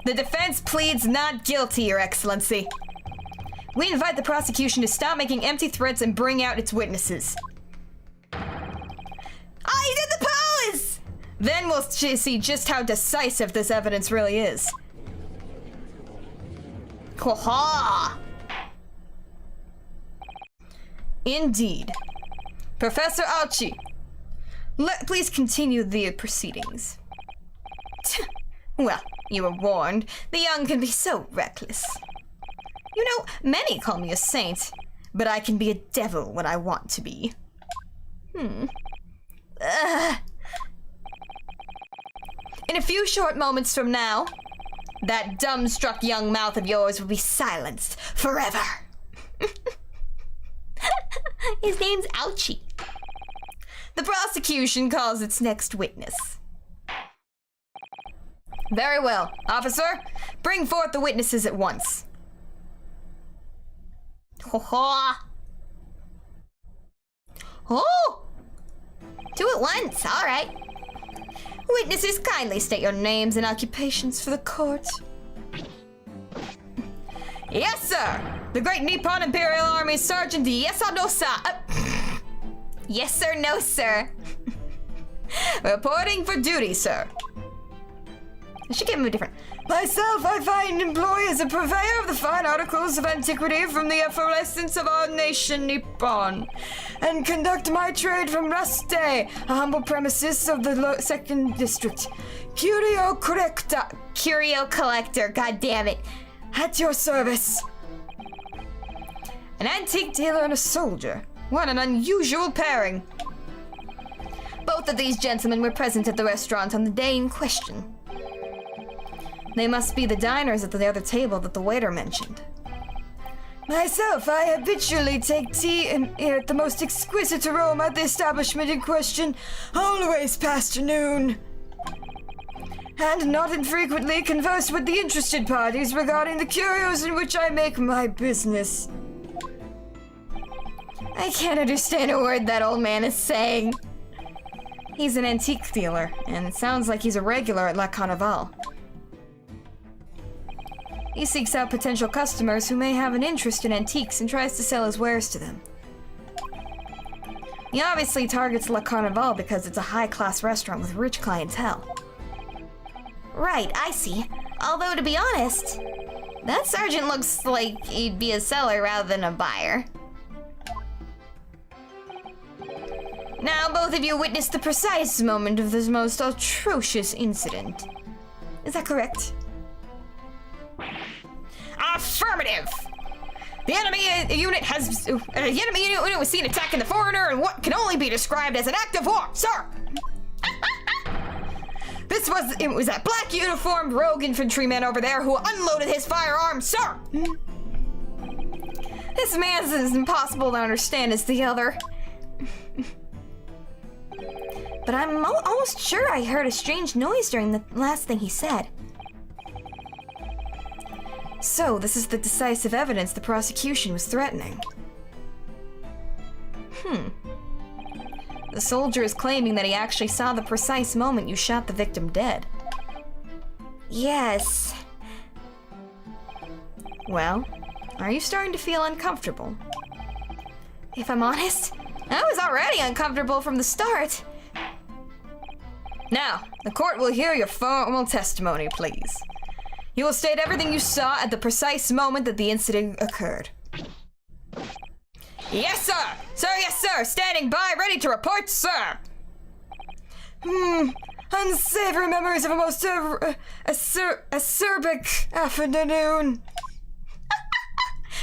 The defense pleads not guilty, Your Excellency. We invite the prosecution to stop making empty threats and bring out its witnesses. Oh, he did the pose! Then we'll see just how decisive this evidence really is. Ha! Indeed. Professor Aochi, please continue the proceedings. Well, you were warned. The young can be so reckless. You know, many call me a saint, but I can be a devil when I want to be. In a few short moments from now, that dumbstruck young mouth of yours will be silenced forever. His name's Ouchie. The prosecution calls its next witness. Very well. Officer, bring forth the witnesses at once. Oh! 2 at once, alright. Witnesses, kindly state your names and occupations for the court. Yes, sir! The Great Nippon Imperial Army Sergeant Yesanosa. Yes, sir, no, sir. Reporting for duty, sir. I should give him a different. Myself, I find employ as a purveyor of the fine articles of antiquity from the efflorescence of our nation, Nippon, and conduct my trade from Raste, a humble premises of the 2nd District. Curio collector, goddammit. At your service. An antique dealer and a soldier. What an unusual pairing. Both of these gentlemen were present at the restaurant on the day in question. They must be the diners at the other table that the waiter mentioned. Myself, I habitually take tea at the most exquisite aroma at the establishment in question, always past noon. And not infrequently converse with the interested parties regarding the curios in which I make my business. I can't understand a word that old man is saying. He's an antique dealer, and it sounds like he's a regular at La Carnival. He seeks out potential customers who may have an interest in antiques and tries to sell his wares to them. He obviously targets La Carnival because it's a high-class restaurant with rich clientele. Right, I see. Although, to be honest, that sergeant looks like he'd be a seller rather than a buyer. Now, both of you witnessed the precise moment of this most atrocious incident. Is that correct? Affirmative! The enemy unit was seen attacking the foreigner in what can only be described as an act of war, sir! It was that black uniformed rogue infantryman over there who unloaded his firearm, sir! This man's as impossible to understand as the other. But I'm almost sure I heard a strange noise during the last thing he said. So, this is the decisive evidence the prosecution was threatening. The soldier is claiming that he actually saw the precise moment you shot the victim dead. Yes. Well, are you starting to feel uncomfortable? If I'm honest, I was already uncomfortable from the start. Now, the court will hear your formal testimony, please. You will state everything you saw at the precise moment that the incident occurred. Yes, sir! Sir, yes, sir! Standing by, ready to report, sir! Unsavory memories of a most acerbic afternoon.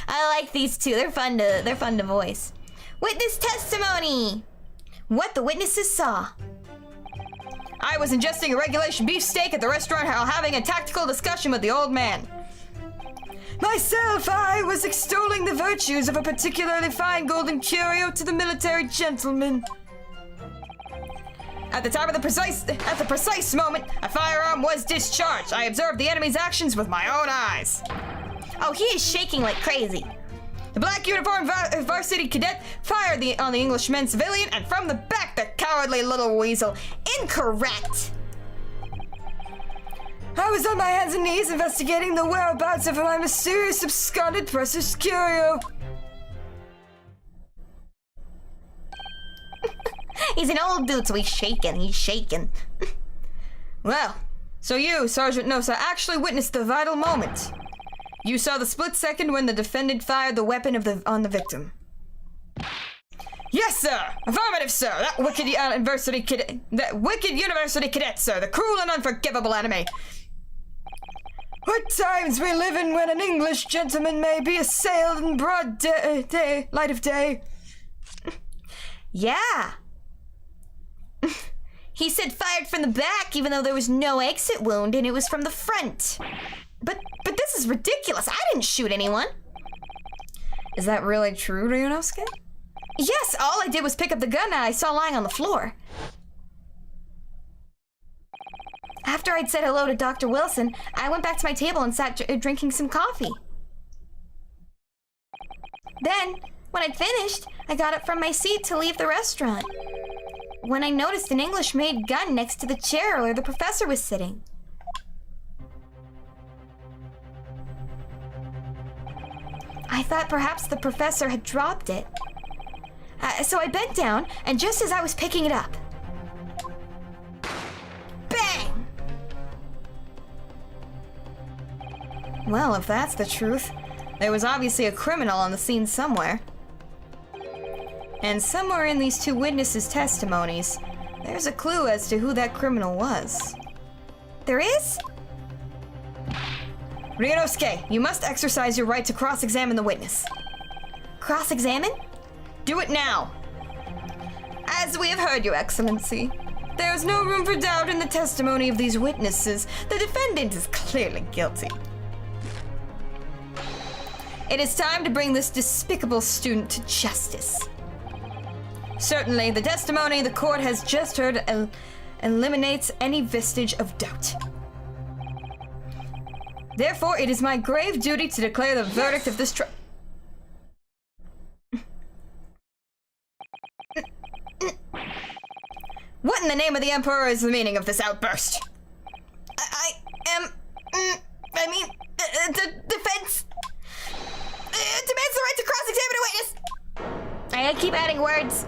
I like these two. They're fun to voice. Witness testimony! What the witnesses saw. I was ingesting a regulation beefsteak at the restaurant while having a tactical discussion with the old man. Myself, I was extolling the virtues of a particularly fine golden curio to the military gentleman. At the precise moment, a firearm was discharged. I observed the enemy's actions with my own eyes. Oh, he is shaking like crazy. The black uniformed varsity cadet fired on the Englishman civilian, and from the back, the cowardly little weasel. Incorrect. I was on my hands and knees investigating the whereabouts of my mysterious absconded precious curio. He's an old dude, so he's shaking. Well, so you, Sergeant Nosa, actually witnessed the vital moment. You saw the split second when the defendant fired the weapon on the victim. Yes, sir! Affirmative, sir! That wicked university cadet, sir! The cruel and unforgivable enemy! What times we live in when an English gentleman may be assailed in broad light of day. Yeah. He said fired from the back even though there was no exit wound and it was from the front. But this is ridiculous. I didn't shoot anyone. Is that really true, Ryunosuke? Yes, all I did was pick up the gun I saw lying on the floor. After I'd said hello to Dr. Wilson, I went back to my table and sat drinking some coffee. Then, when I'd finished, I got up from my seat to leave the restaurant. When I noticed an English-made gun next to the chair where the professor was sitting. I thought perhaps the professor had dropped it. So I bent down, and just as I was picking it up, bang! Well, if that's the truth, there was obviously a criminal on the scene somewhere. And somewhere in these two witnesses' testimonies, there's a clue as to who that criminal was. There is? Ryunosuke, you must exercise your right to cross-examine the witness. Cross-examine? Do it now! As we have heard, Your Excellency, there is no room for doubt in the testimony of these witnesses. The defendant is clearly guilty. It is time to bring this despicable student to justice. Certainly, the testimony the court has just heard eliminates any vestige of doubt. Therefore, it is my grave duty to declare the verdict of this trial. What in the name of the Emperor is the meaning of this outburst? The defense demands the right to cross-examine a witness. I keep adding words.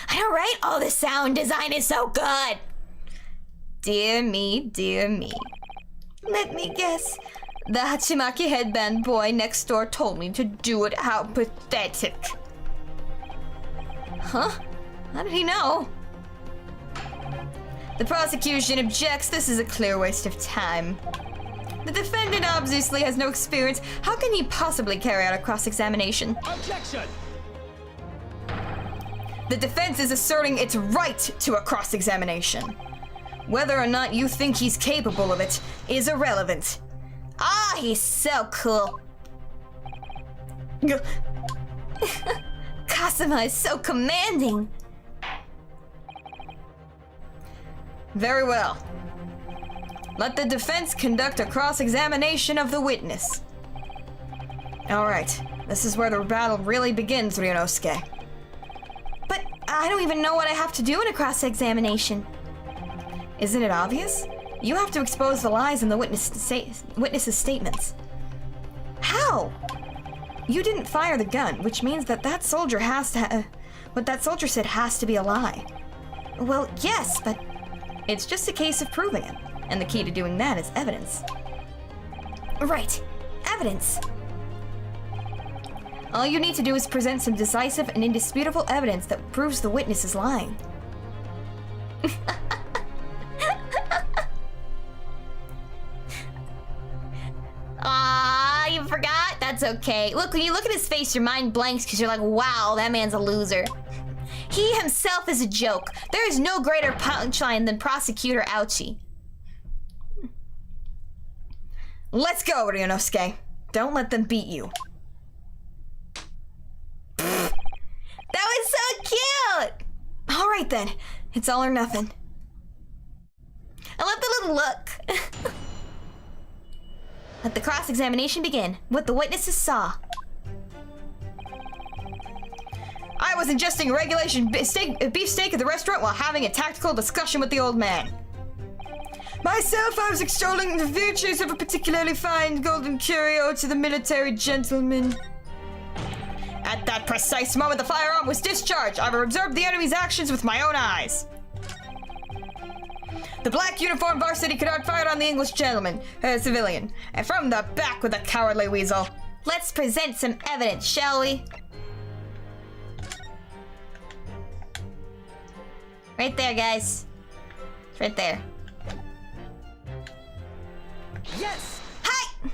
I know, right? Oh, the sound design is so good. Dear me, dear me. Let me guess. The Hachimaki headband boy next door told me to do it. How pathetic. Huh? How did he know? The prosecution objects. This is a clear waste of time. The defendant obviously has no experience. How can he possibly carry out a cross-examination? Objection! The defense is asserting its right to a cross-examination. Whether or not you think he's capable of it is irrelevant. Ah, he's so cool. Kasama is so commanding. Very well. Let the defense conduct a cross-examination of the witness. All right, this is where the battle really begins, Ryunosuke. But I don't even know what I have to do in a cross-examination. Isn't it obvious? You have to expose the lies in the witness's statements. How? You didn't fire the gun, which means that soldier has to what that soldier said has to be a lie. Well, yes, but it's just a case of proving it, and the key to doing that is evidence. Right, evidence. All you need to do is present some decisive and indisputable evidence that proves the witness is lying. Ah, you forgot? That's okay. Look, when you look at his face, your mind blanks because you're like, wow, that man's a loser. He himself is a joke. There is no greater punchline than Prosecutor Ouchie. Let's go, Ryunosuke. Don't let them beat you. That was so cute! All right then, it's all or nothing. I love the little look. Let the cross-examination begin. What the witnesses saw. I was ingesting regulation beef steak at the restaurant while having a tactical discussion with the old man. Myself, I was extolling the virtues of a particularly fine golden curio to the military gentleman. At that precise moment, the firearm was discharged. I've observed the enemy's actions with my own eyes. The black uniformed varsity cadet fired on the English gentleman, a civilian, and from the back with a cowardly weasel. Let's present some evidence, shall we? Right there, guys. It's right there. Yes! Hi!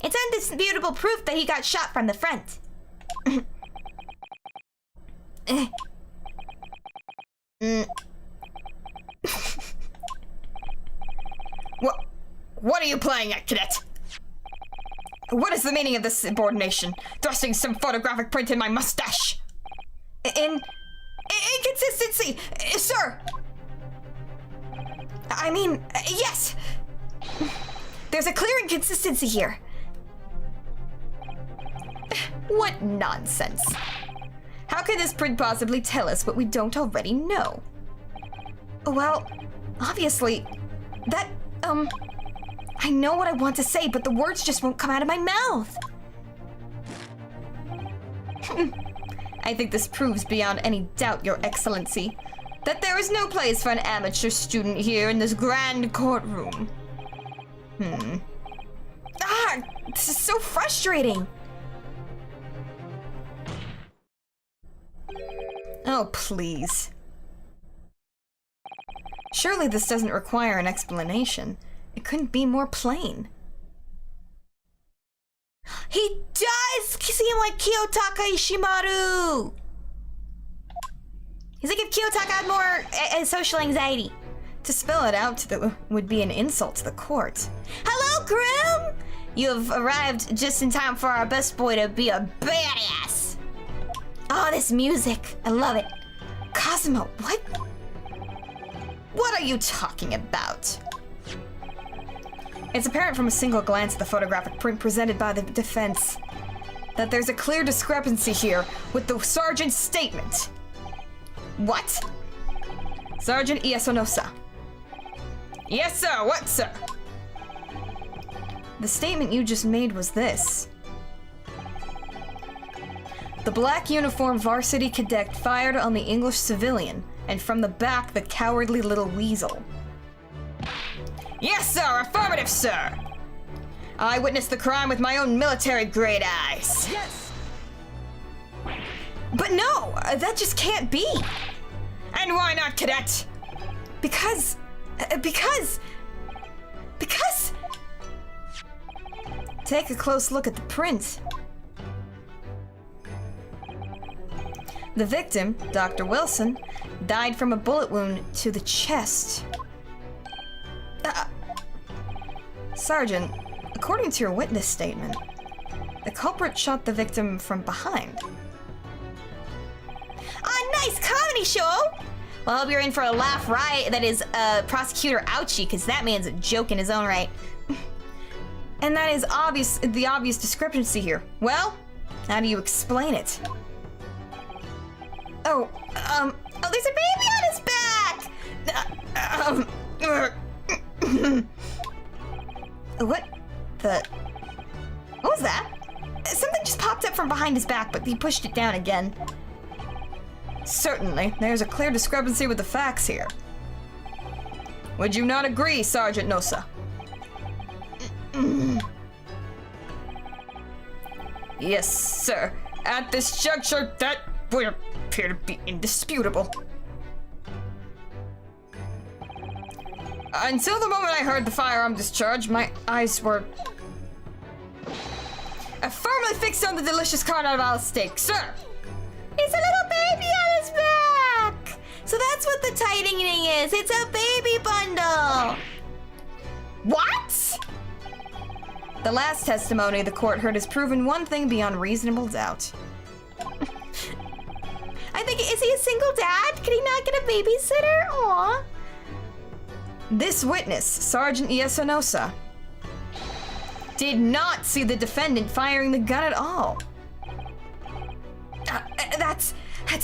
It's indisputable proof that he got shot from the front. What are you playing at, cadet? What is the meaning of this subordination? Thrusting some photographic print in my mustache? Inconsistency, sir! I mean, yes! There's a clear inconsistency here. What nonsense. How could this print possibly tell us what we don't already know? Well, obviously, that, I know what I want to say, but the words just won't come out of my mouth. I think this proves beyond any doubt, Your Excellency, that there is no place for an amateur student here in this grand courtroom. This is so frustrating. Oh, please. Surely this doesn't require an explanation. It couldn't be more plain. He does seem like Kiyotaka Ishimaru. He's like if Kiyotaka had more social anxiety. To spell it out would be an insult to the court. Hello, Grim! You have arrived just in time for our best boy to be a badass. Oh, this music. I love it. Cosmo, what? What are you talking about? It's apparent from a single glance at the photographic print presented by the defense that there's a clear discrepancy here with the sergeant's statement. What? Sergeant Iasonosa. Yes, sir. What, sir? The statement you just made was this. The black uniformed varsity cadet fired on the English civilian, and from the back, the cowardly little weasel. Yes, sir! Affirmative, sir! I witnessed the crime with my own military-grade eyes. Yes! But no! That just can't be! And why not, cadet? Because... Take a close look at the print. The victim, Dr. Wilson, died from a bullet wound to the chest. Sergeant, according to your witness statement, the culprit shot the victim from behind. Nice comedy show! Well, I hope you're in for a laugh riot that is Prosecutor Ouchie, because that man's a joke in his own right. And that is the obvious discrepancy here. Well, how do you explain it? Oh, there's a baby on his back! What was that? Something just popped up from behind his back, but he pushed it down again. Certainly, there's a clear discrepancy with the facts here. Would you not agree, Sergeant Nosa? Yes, sir. At this juncture, that would appear to be indisputable. Until the moment I heard the firearm discharge, my eyes were firmly fixed on the delicious carnival steak, sir. It's a little baby on his back! So that's what the tightening is. It's a baby bundle. What? The last testimony the court heard has proven one thing beyond reasonable doubt. I think, is he a single dad? Could he not get a babysitter? Aw. This witness, Sergeant Iasonosa, did not see the defendant firing the gun at all. That's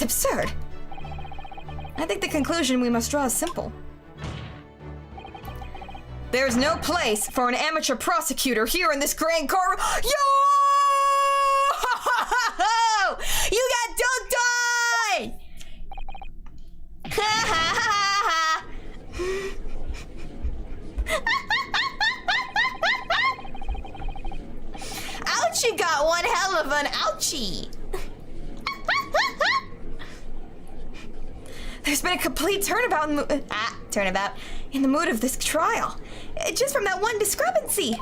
absurd. I think the conclusion we must draw is simple. There's no place for an amateur prosecutor here in this grand court. Yo! You got dunked on! Ouchie got one hell of an ouchie. There's been a complete turnabout. Turnabout. in the mood of this trial. Just from that one discrepancy.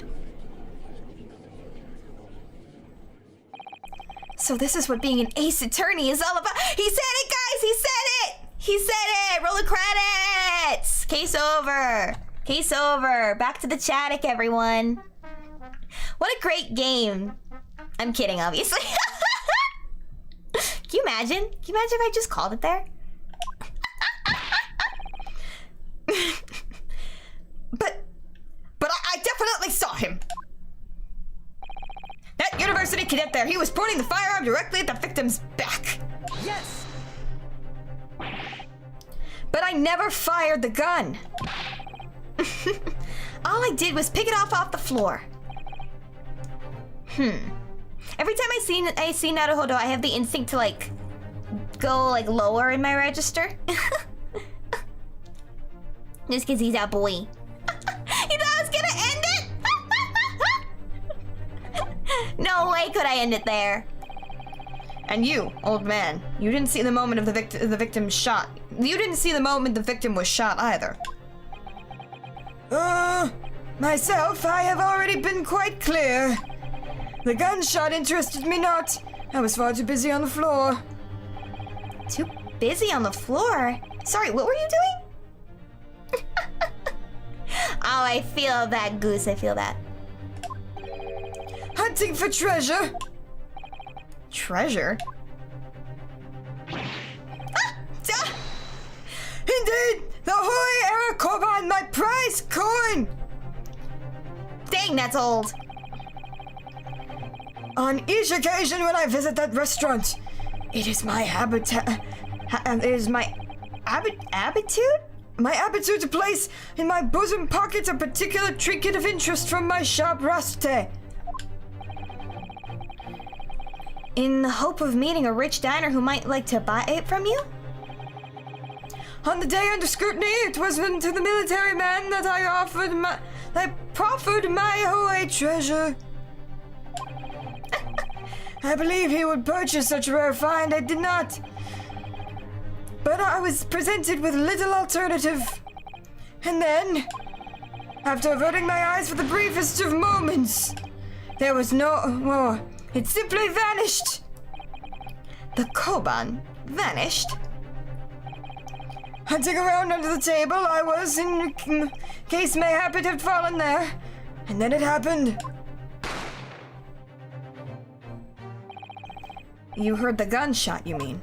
So this is what being an ace attorney is all about. He said it, guys! He said it! He said it! Roll the credits! Case over. Case over. Back to the TGAAC, everyone. What a great game. I'm kidding, obviously. Can you imagine? Can you imagine if I just called it there? But I definitely saw him. That university cadet there, he was pointing the firearm directly at the victim's back. Yes! But I never fired the gun. All I did was pick it off the floor. Every time I see Naruhodo, I have the instinct to like go like lower in my register. Just because he's our boy. You thought I was gonna end it? No way could I end it there. And you, old man, you didn't see the moment of the victim's shot. You didn't see the moment the victim was shot either. Myself, I have already been quite clear. The gunshot interested me not. I was far too busy on the floor. Too busy on the floor? Sorry, what were you doing? Oh, I feel that, Goose. I feel that. Hunting for treasure. Treasure? Indeed! The Hoi Arakoban, my prize coin! Dang, that's old. On each occasion when I visit that restaurant, it is my My attitude to place in my bosom pocket a particular trinket of interest from my shop Raste. In the hope of meeting a rich diner who might like to buy it from you? On the day under scrutiny, it was to the military man that I proffered my Hoi treasure. I believe he would purchase such a rare find. I did not. But I was presented with little alternative. And then, after averting my eyes for the briefest of moments, there was no more. It simply vanished. The Koban vanished. Hunting around under the table, I was, in case mayhap it had fallen there. And then it happened. You heard the gunshot, you mean?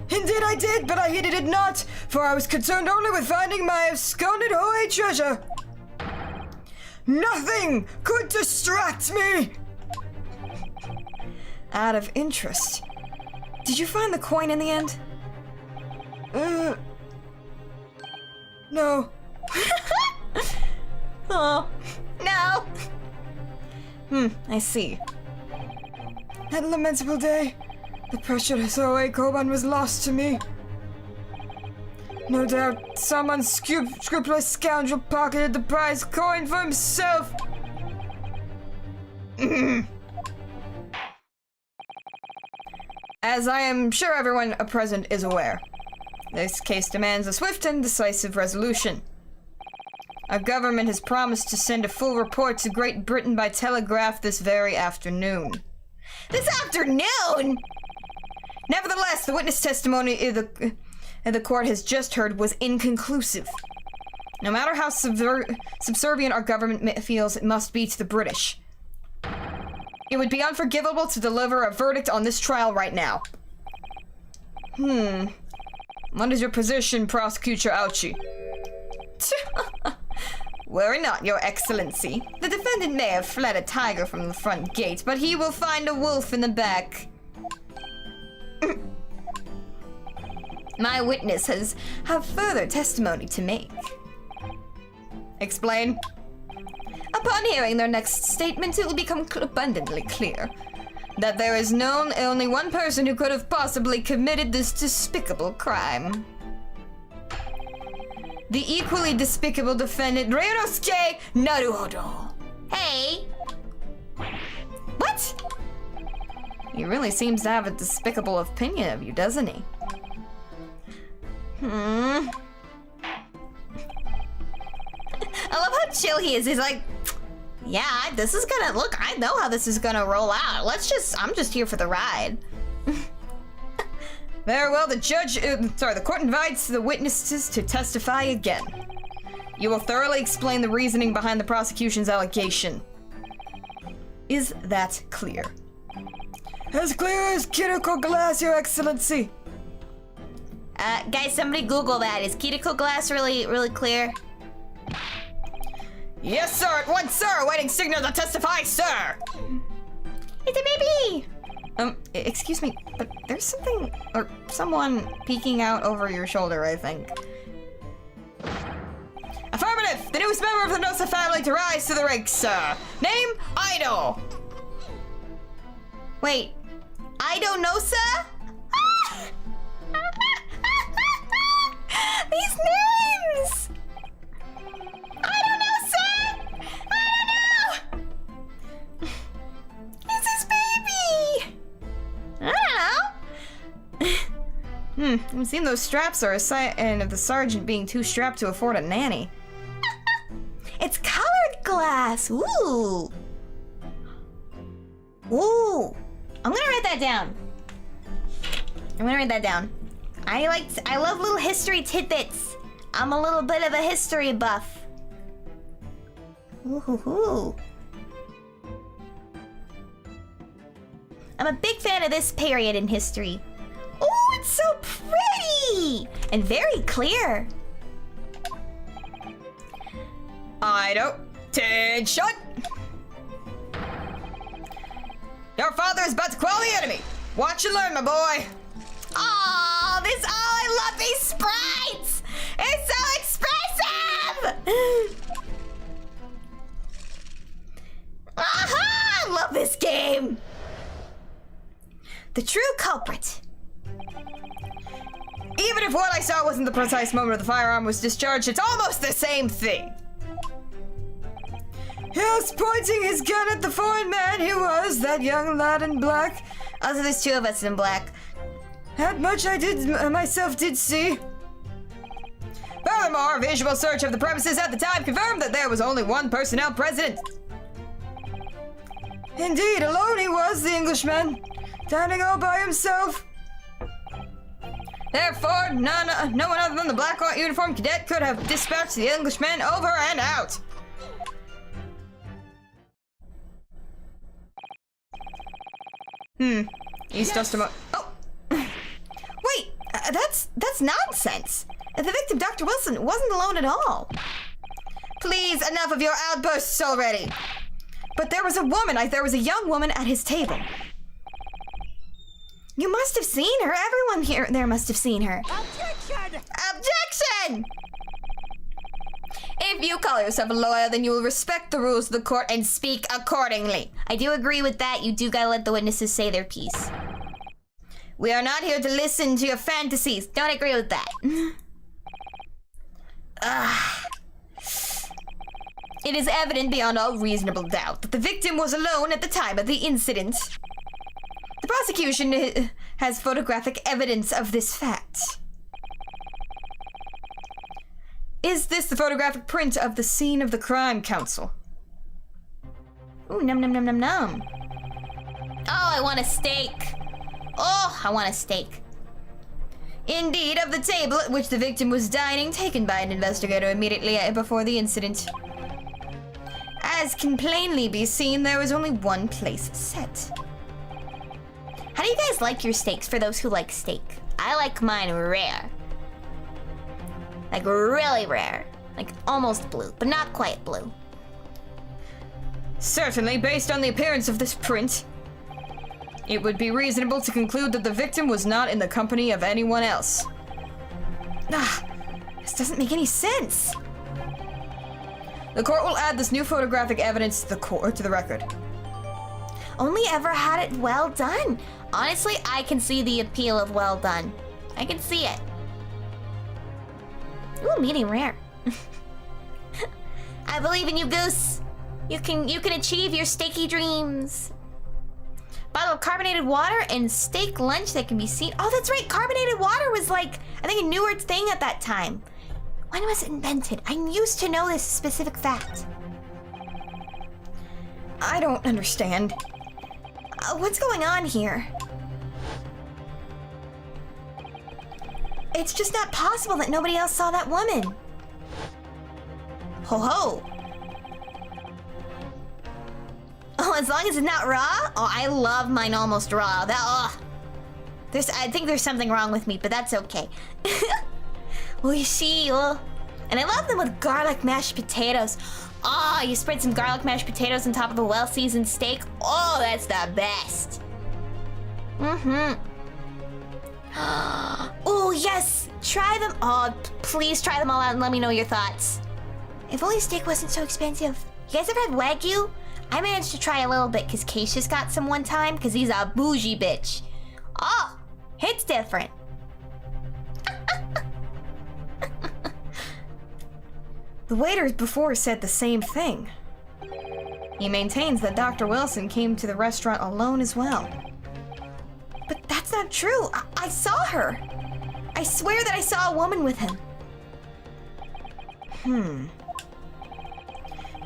Indeed I did, but I heeded it not, for I was concerned only with finding my absconded Hoi treasure. Nothing could distract me! Out of interest, did you find the coin in the end? No. Oh, no. I see. That lamentable day, the precious Hoi Koban was lost to me. No doubt some unscrupulous scoundrel pocketed the prize coin for himself. As I am sure everyone present is aware, this case demands a swift and decisive resolution. Our government has promised to send a full report to Great Britain by telegraph this very afternoon. This afternoon?! Nevertheless, the witness testimony the court has just heard was inconclusive. No matter how subservient our government feels it must be to the British, it would be unforgivable to deliver a verdict on this trial right now. What is your position, Prosecutor Ouchi? Worry not, Your Excellency. The defendant may have fled a tiger from the front gate, but he will find a wolf in the back. My witness have further testimony to make. Explain. Upon hearing their next statement, it will become abundantly clear that there is known only one person who could have possibly committed this despicable crime. The equally despicable defendant, Ryunosuke Naruhodo. Hey! What? He really seems to have a despicable opinion of you, doesn't he? I love how chill he is. He's like, yeah, this is gonna look. I know how this is gonna roll out. I'm just here for the ride. Very well. The court invites the witnesses to testify again. You will thoroughly explain the reasoning behind the prosecution's allegation. Is that clear? As clear as cuticle glass, Your Excellency. Guys, somebody Google that. Is cuticle glass really clear? Yes, sir. At once, sir. Awaiting signal to testify, sir. It's a baby. Excuse me, but there's something or someone peeking out over your shoulder, I think. Affirmative! The newest member of the Nosa family to rise to the ranks, sir. Name, Ido. Wait, Ido Nosa? These names! I don't know, sir! I don't know! It's his baby! I don't know. It would seem those straps are a sign of the sergeant being too strapped to afford a nanny. It's colored glass. Ooh. Ooh. I'm gonna write that down. I love little history tidbits. I'm a little bit of a history buff. Ooh. I'm a big fan of this period in history. Oh, it's so pretty! And very clear. Ido, attention! Your father is about to quell the enemy. Watch and learn, my boy. Oh, I love these sprites! It's so expressive! Aha! I love this game! The true culprit. Even if what I saw wasn't the precise moment the firearm was discharged, it's almost the same thing. He was pointing his gun at the foreign man who was that young lad in black. Also, there's two of us in black. That much I myself did see. Furthermore, a visual search of the premises at the time confirmed that there was only one personnel present. Indeed, alone he was, the Englishman, dining all by himself. Therefore, no one other than the black uniformed cadet could have dispatched the Englishman over and out. He's just a Oh! Wait! That's nonsense! The victim, Dr. Wilson, wasn't alone at all. Please, enough of your outbursts already! But there was a young woman at his table. You must have seen her. Everyone there must have seen her. Objection! Objection! If you call yourself a lawyer, then you will respect the rules of the court and speak accordingly. I do agree with that. You do gotta let the witnesses say their piece. We are not here to listen to your fantasies. Don't agree with that. It is evident beyond all reasonable doubt that the victim was alone at the time of the incident. The prosecution has photographic evidence of this fact. Is this the photographic print of the scene of the crime, counsel? Ooh, num num num num num. Oh, I want a steak. Oh, I want a steak. Indeed, of the table at which the victim was dining, taken by an investigator immediately before the incident. As can plainly be seen, there was only one place set. How do you guys like your steaks, for those who like steak? I like mine rare. Like really rare. Like almost blue, but not quite blue. Certainly, based on the appearance of this print, it would be reasonable to conclude that the victim was not in the company of anyone else. This doesn't make any sense. The court will add this new photographic evidence to the record. Only ever had it well done. Honestly, I can see the appeal of well done. I can see it. Ooh, medium rare. I believe in you, Goose. You can achieve your steaky dreams. Bottle of carbonated water and steak lunch that can be seen. Oh, that's right. Carbonated water was like, I think, a newer thing at that time. When was it invented? I used to know this specific fact. I don't understand. What's going on here? It's just not possible that nobody else saw that woman. Ho ho. Oh, as long as it's not raw? Oh, I love mine almost raw. I think there's something wrong with me, but that's okay. Well, you see, and I love them with garlic mashed potatoes. Oh, you spread some garlic mashed potatoes on top of a well-seasoned steak. Oh, that's the best. Oh, yes. Try them. Oh, please try them all out and let me know your thoughts. If only steak wasn't so expensive. You guys ever had Wagyu? I managed to try a little bit because Caecus got some one time because he's a bougie bitch. Oh, it's different. The waiters before said the same thing. He maintains that Dr. Wilson came to the restaurant alone as well. But that's not true. I saw her. I swear that I saw a woman with him.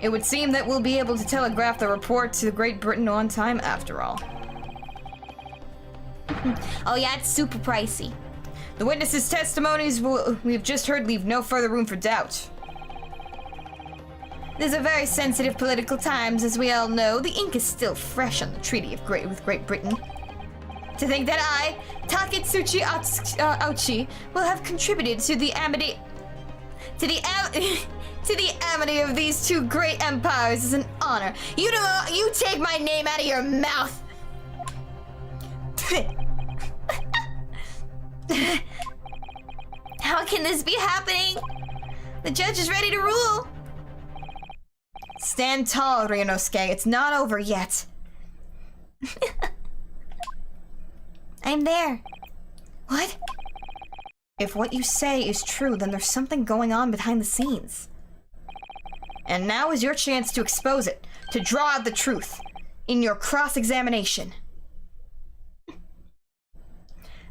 It would seem that we'll be able to telegraph the report to Great Britain on time after all. Oh yeah, it's super pricey. The witnesses' testimonies we've just heard leave no further room for doubt. These are very sensitive political times, as we all know. The ink is still fresh on the Treaty of with Great Britain. To think that I, Taketsuchi Ouchi, will have contributed to the amity... to the amity of these two great empires is an honor. You take my name out of your mouth! How can this be happening? The judge is ready to rule. Stand tall, Ryunosuke. It's not over yet. I'm there. What? If what you say is true, then there's something going on behind the scenes. And now is your chance to expose it, to draw out the truth in your cross-examination.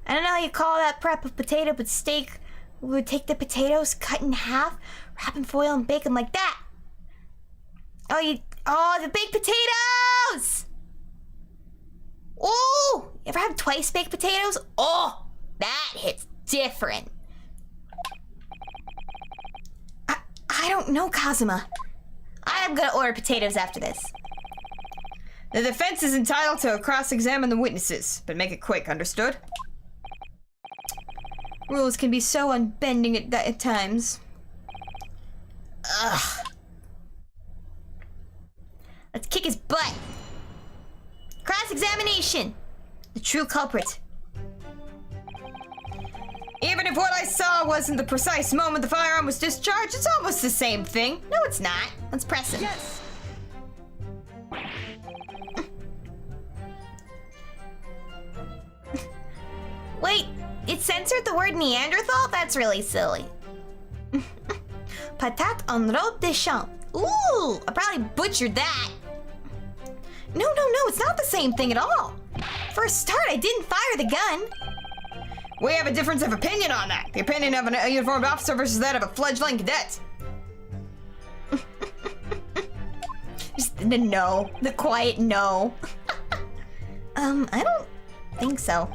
I don't know how you call that prep of potato, but steak. We would take the potatoes, cut in half, wrap in foil, and bake them like that. Oh, the baked potatoes! Oh, you ever have twice baked potatoes? Oh, that hits different. I don't know, Kazuma. I'm gonna order potatoes after this. The defense is entitled to cross-examine the witnesses, but make it quick, understood? Rules can be so unbending at times. Ugh. Let's kick his butt. Cross-examination. The true culprit. Even if what I saw wasn't the precise moment the firearm was discharged, it's almost the same thing. No, it's not. Let's press him. Yes. Wait, it censored the word Neanderthal? That's really silly. Patate en robe de champ. Ooh, I probably butchered that. No, it's not the same thing at all. For a start, I didn't fire the gun. We have a difference of opinion on that. The opinion of a uniformed officer versus that of a fledgling cadet. Just the no, the quiet no. I don't think so.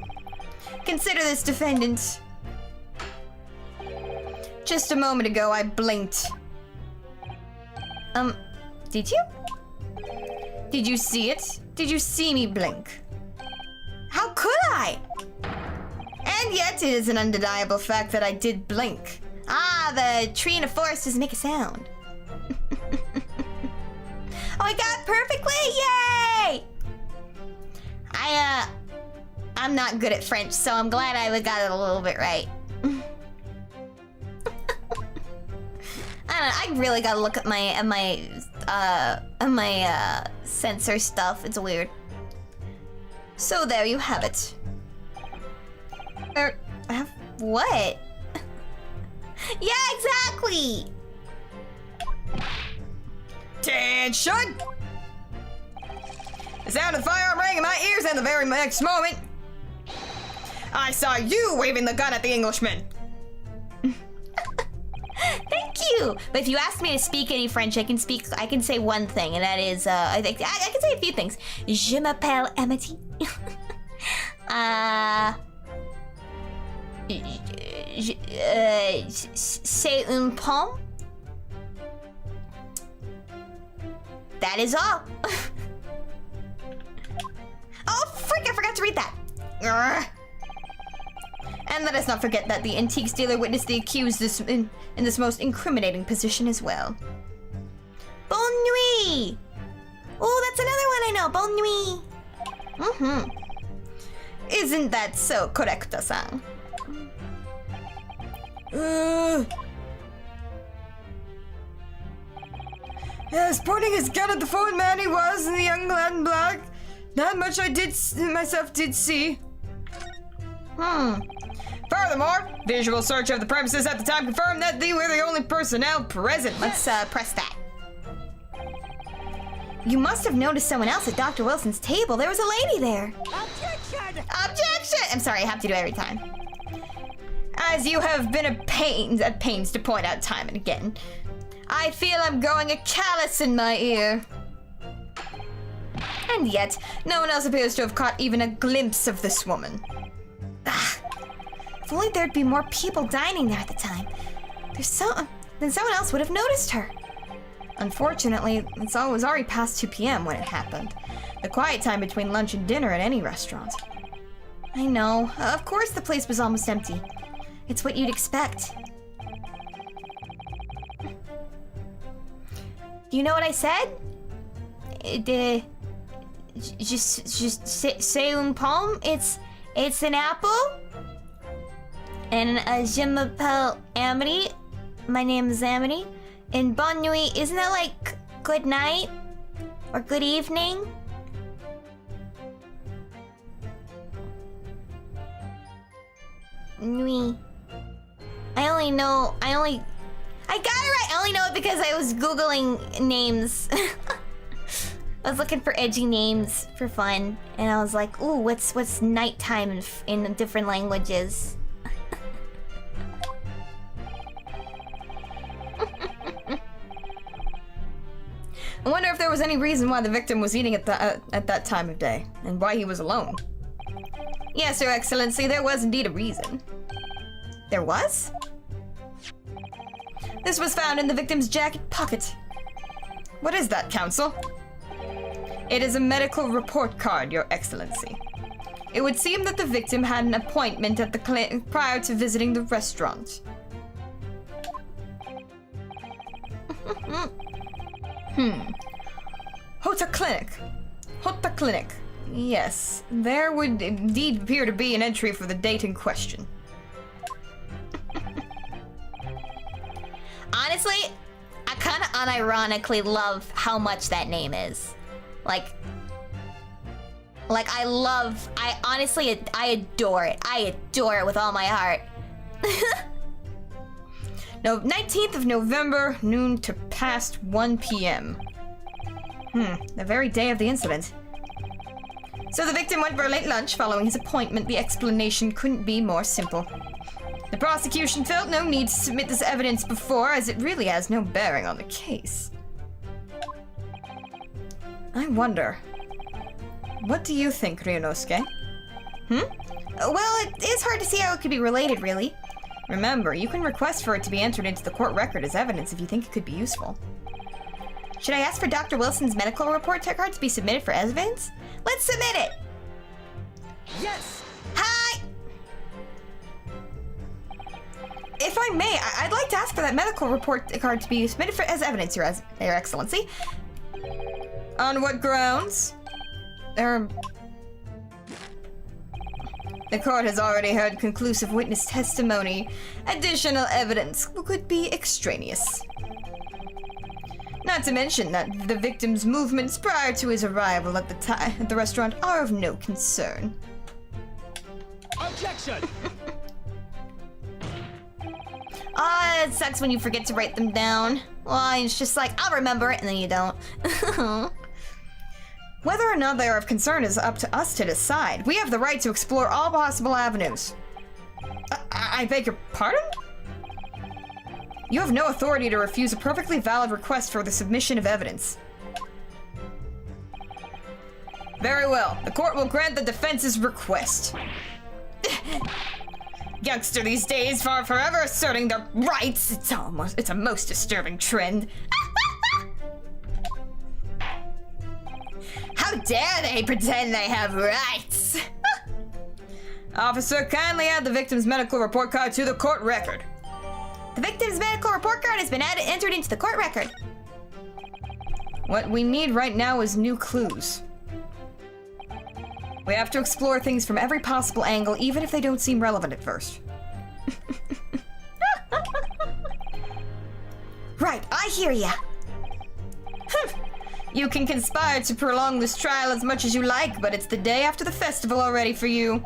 Consider this defendant. Just a moment ago, I blinked. Did you? Did you see it? Did you see me blink? How could I? And yet, it is an undeniable fact that I did blink. Ah, the tree in a forest doesn't make a sound. Oh, I got it perfectly! Yay! I'm not good at French, so I'm glad I got it a little bit right. I don't know, I really gotta look at my sensor stuff. It's weird. So there you have it. What? Yeah, exactly! Attention! The sound of the firearm rang in my ears, and the very next moment, I saw you waving the gun at the Englishman. Thank too. But if you ask me to speak any French, I can say one thing, and that is, I can say a few things. Je m'appelle Amity. C'est une pomme. That is all. Oh, frick, I forgot to read that. Urgh. And let us not forget that the antiques dealer witnessed the accused in this most incriminating position as well. Bonne nuit! Oh, that's another one I know. Bonne nuit. Isn't that so, correcto-san? Yes, pointing his gun at the foreign man he was, and the young lad in black. That much I myself did see. Furthermore, visual search of the premises at the time confirmed that they were the only personnel present. Let's press that. You must have noticed someone else at Dr. Wilson's table. There was a lady there. Objection! Objection! I'm sorry, I have to do it every time. As you have been at pains to point out time and again, I feel I'm growing a callus in my ear. And yet, no one else appears to have caught even a glimpse of this woman. If only there'd be more people dining there at the time. Then someone else would have noticed her. Unfortunately, it was already past 2 p.m. when it happened. The quiet time between lunch and dinner at any restaurant. I know. Of course the place was almost empty. It's what you'd expect. You know what I said? C'est une pomme. It's an apple. And je m'appelle Amity. My name is Amity. And bonne nuit, isn't that like good night? Or good evening? Nuit. I got it right! I only know it because I was Googling names. I was looking for edgy names for fun. And I was like, ooh, what's nighttime in different languages? I wonder if there was any reason why the victim was eating at that time of day, and why he was alone. Yes, Your Excellency, there was indeed a reason. There was? This was found in the victim's jacket pocket. What is that, Counsel? It is a medical report card, Your Excellency. It would seem that the victim had an appointment at the clinic prior to visiting the restaurant. Hota Clinic. Yes, there would indeed appear to be an entry for the date in question. Honestly, I kind of unironically love how much that name is. Like I adore it. I adore it with all my heart. No, 19th of November, noon to past 1 p.m. The very day of the incident. So the victim went for a late lunch following his appointment. The explanation couldn't be more simple. The prosecution felt no need to submit this evidence before, as it really has no bearing on the case. I wonder, what do you think, Ryunosuke? Well, it is hard to see how it could be related, really. Remember, you can request for it to be entered into the court record as evidence if you think it could be useful. Should I ask for Dr. Wilson's medical report card to be submitted for evidence? Let's submit it! Yes! Hi! If I may, I'd like to ask for that medical report card to be submitted as evidence, Your Excellency. On what grounds? The court has already heard conclusive witness testimony. Additional evidence could be extraneous. Not to mention that the victim's movements prior to his arrival at the restaurant are of no concern. Objection! It sucks when you forget to write them down. Well, it's just like, I'll remember it, and then you don't. Whether or not they are of concern is up to us to decide. We have the right to explore all possible avenues. I beg your pardon? You have no authority to refuse a perfectly valid request for the submission of evidence. Very well. The court will grant the defense's request. Youngster these days, forever asserting their rights. It's a most disturbing trend. How dare they pretend they have rights? Officer, kindly add the victim's medical report card to the court record. The victim's medical report card has been entered into the court record. What we need right now is new clues. We have to explore things from every possible angle, even if they don't seem relevant at first. Right, I hear ya. You can conspire to prolong this trial as much as you like, but it's the day after the festival already for you.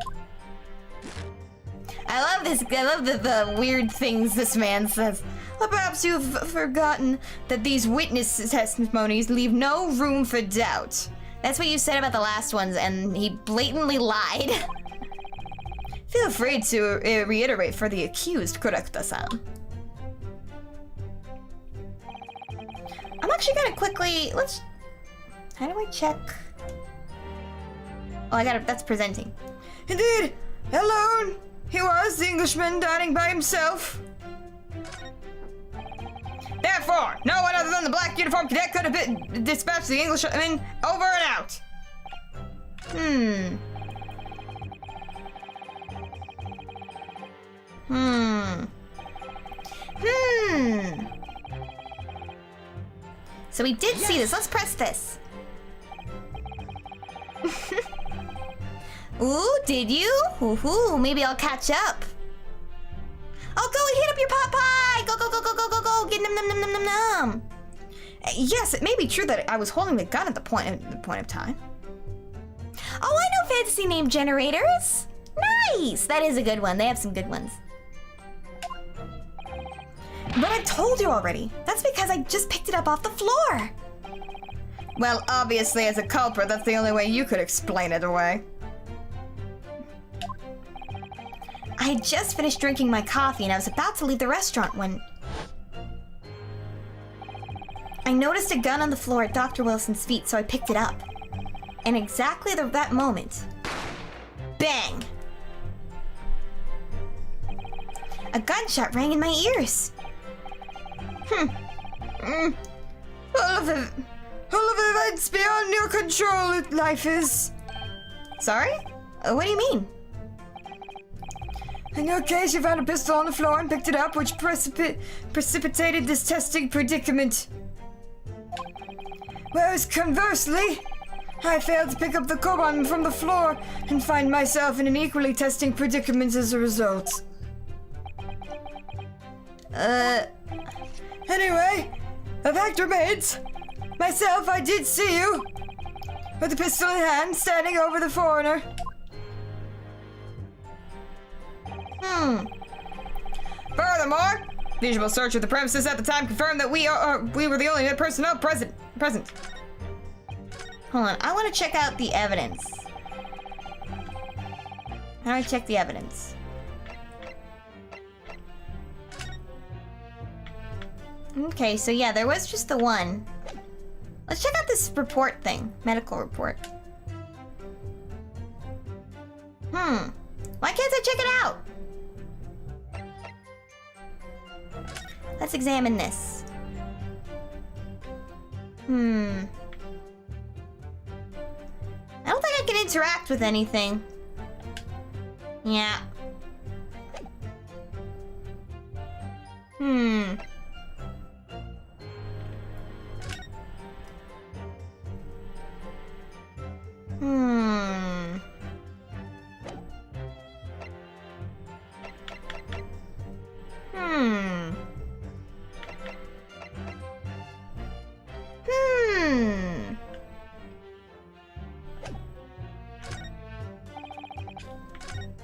I love this. I love the weird things this man says. Or perhaps you've forgotten that these witness testimonies leave no room for doubt. That's what you said about the last ones, and he blatantly lied. Feel free to reiterate for the accused, Kurakta-san. I'm actually gonna quickly, how do I check? Oh, that's presenting. Indeed, alone. He was the Englishman dining by himself. Therefore, no one other than the black uniformed cadet could have been dispatched the Englishman over and out. So we did see this. Let's press this. Ooh, did you? Ooh, maybe I'll catch up. Oh, go hit up your pot pie! Go, go, go, go, go, go, go! Get num num num num num num! Yes, it may be true that I was holding the gun at the point of time. Oh, I know fantasy name generators! Nice! That is a good one. They have some good ones. But I told you already. That's because I just picked it up off the floor. Well, obviously, as a culprit, that's the only way you could explain it away. I had just finished drinking my coffee and I was about to leave the restaurant when I noticed a gun on the floor at Dr. Wilson's feet, so I picked it up. And exactly that moment, bang! A gunshot rang in my ears. All of events beyond your control, life is. Sorry? What do you mean? In your case, you found a pistol on the floor and picked it up, which precipitated this testing predicament. Whereas conversely, I failed to pick up the Koban from the floor and find myself in an equally testing predicament as a result. Anyway, the fact remains, myself, I did see you, with the pistol in hand, standing over the foreigner. Furthermore, visual search of the premises at the time confirmed that we were the only personnel present. Hold on, I want to check out the evidence. How do I check the evidence? Okay, so yeah, there was just the one. Let's check out this report thing. Medical report. Why can't I check it out? Let's examine this. I don't think I can interact with anything. Yeah.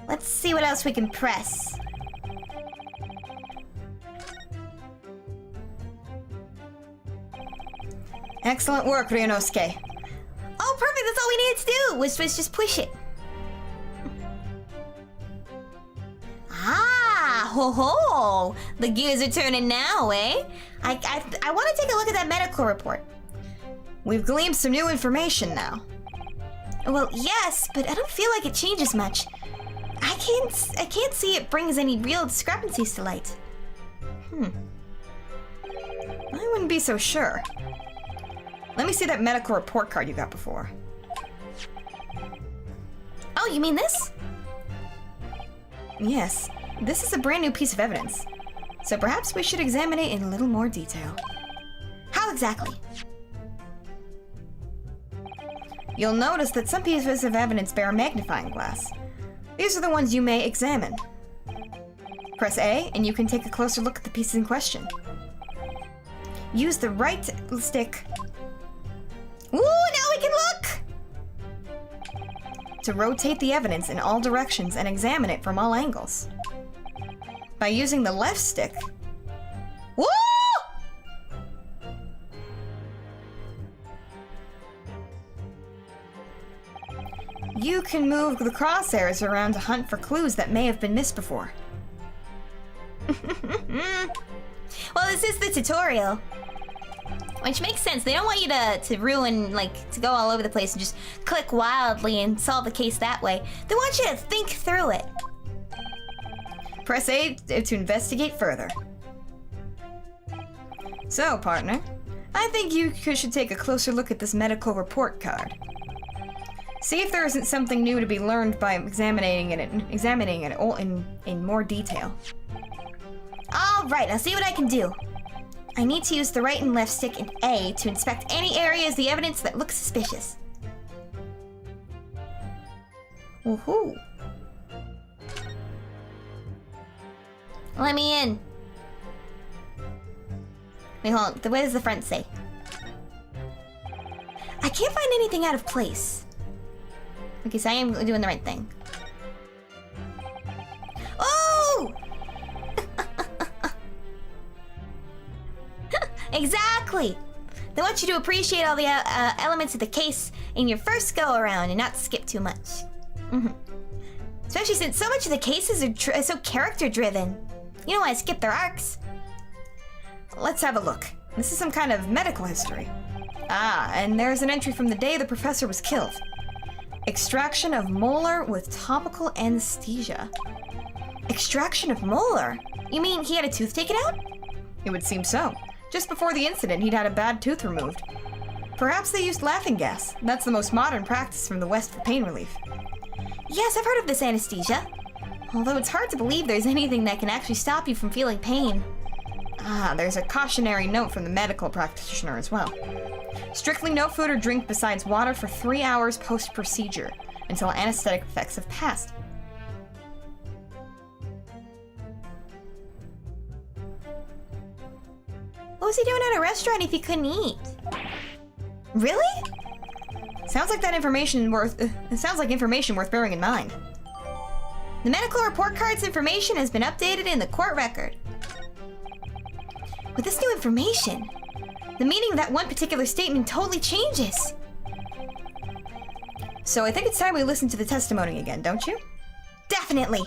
Let's see what else we can press. Excellent work, Ryunosuke. Oh, perfect! That's all we needed to do was just push it. Ah, ho ho! The gears are turning now, eh? I want to take a look at that medical report. We've gleaned some new information now. Well, yes, but I don't feel like it changes much. I can't see it brings any real discrepancies to light. I wouldn't be so sure. Let me see that medical report card you got before. Oh, you mean this? Yes, this is a brand new piece of evidence. So perhaps we should examine it in a little more detail. How exactly? You'll notice that some pieces of evidence bear a magnifying glass. These are the ones you may examine. Press A and you can take a closer look at the pieces in question. Use the right stick. Ooh, now we can look! To rotate the evidence in all directions and examine it from all angles. By using the left stick, Woo! you can move the crosshairs around to hunt for clues that may have been missed before. Well, this is the tutorial. Which makes sense. They don't want you to ruin, like, to go all over the place and just click wildly and solve the case that way. They want you to think through it. Press A to investigate further. So, partner, I think you should take a closer look at this medical report card. See if there isn't something new to be learned by examining it in more detail. All right, I'll see what I can do. I need to use the right and left stick in A to inspect any areas of the evidence that look suspicious. Woohoo! Let me in. Wait, hold on. What does the front say? I can't find anything out of place. Okay, so I am doing the right thing. Oh! Exactly! They want you to appreciate all the elements of the case in your first go-around and not skip too much. Especially since so much of the cases are so character-driven. You don't want to skip their arcs. Let's have a look. This is some kind of medical history. Ah, and there's an entry from the day the professor was killed. Extraction of molar with topical anesthesia. Extraction of molar? You mean he had a tooth taken out? It would seem so. Just before the incident, he'd had a bad tooth removed. Perhaps they used laughing gas. That's the most modern practice from the West for pain relief. Yes, I've heard of this anesthesia. Although it's hard to believe there's anything that can actually stop you from feeling pain. Ah, there's a cautionary note from the medical practitioner as well. Strictly no food or drink besides water for 3 hours post-procedure, until anesthetic effects have passed. What was he doing at a restaurant if he couldn't eat? Really? Sounds like information worth bearing in mind. The medical report card's information has been updated in the court record. With this new information, the meaning of that one particular statement totally changes. So I think it's time we listen to the testimony again, don't you? Definitely.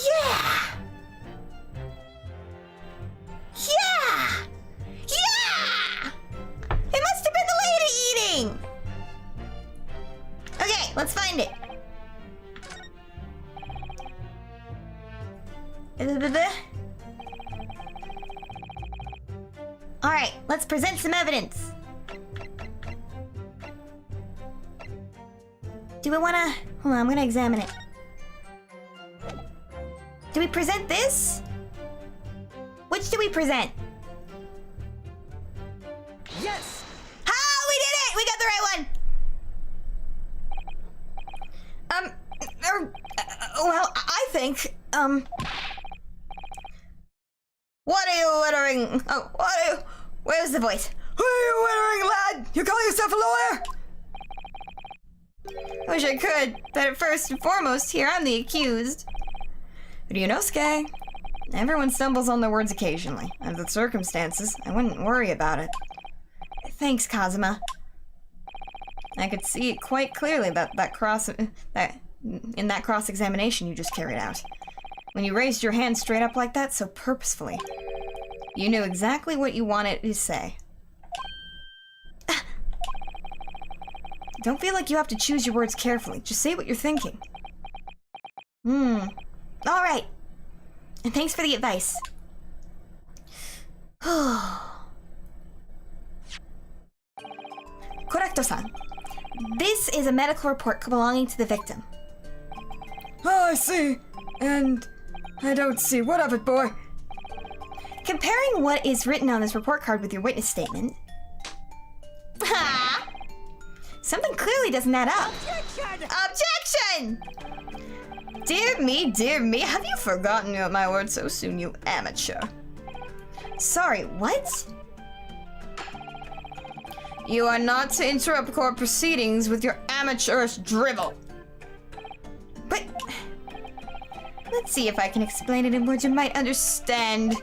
Yeah! Yeah! Yeah! It must have been the lady eating! Okay, let's find it. Alright, let's present some evidence. Do we wanna... Hold on, I'm gonna examine it. Do we present this? Which do we present? Yes! Ah, we did it! We got the right one! Well, I think, What are you uttering? Oh, what are you... Where's the voice? What are you uttering, lad? You call yourself a lawyer? I wish I could, but first and foremost, here I'm the accused. But you know, Skye, everyone stumbles on their words occasionally. Under the circumstances, I wouldn't worry about it. Thanks, Kazuma. I could see it quite clearly in that cross-examination you just carried out. When you raised your hand straight up like that so purposefully. You knew exactly what you wanted to say. Don't feel like you have to choose your words carefully. Just say what you're thinking. Alright. And thanks for the advice. Correcto-san. This is a medical report belonging to the victim. Oh, I see. And I don't see. What of it, boy? Comparing what is written on this report card with your witness statement. Something clearly doesn't add up. Objection! Dear me, have you forgotten my words so soon, you amateur? Sorry, what? You are not to interrupt court proceedings with your amateurish drivel. But... let's see if I can explain it in words you might understand.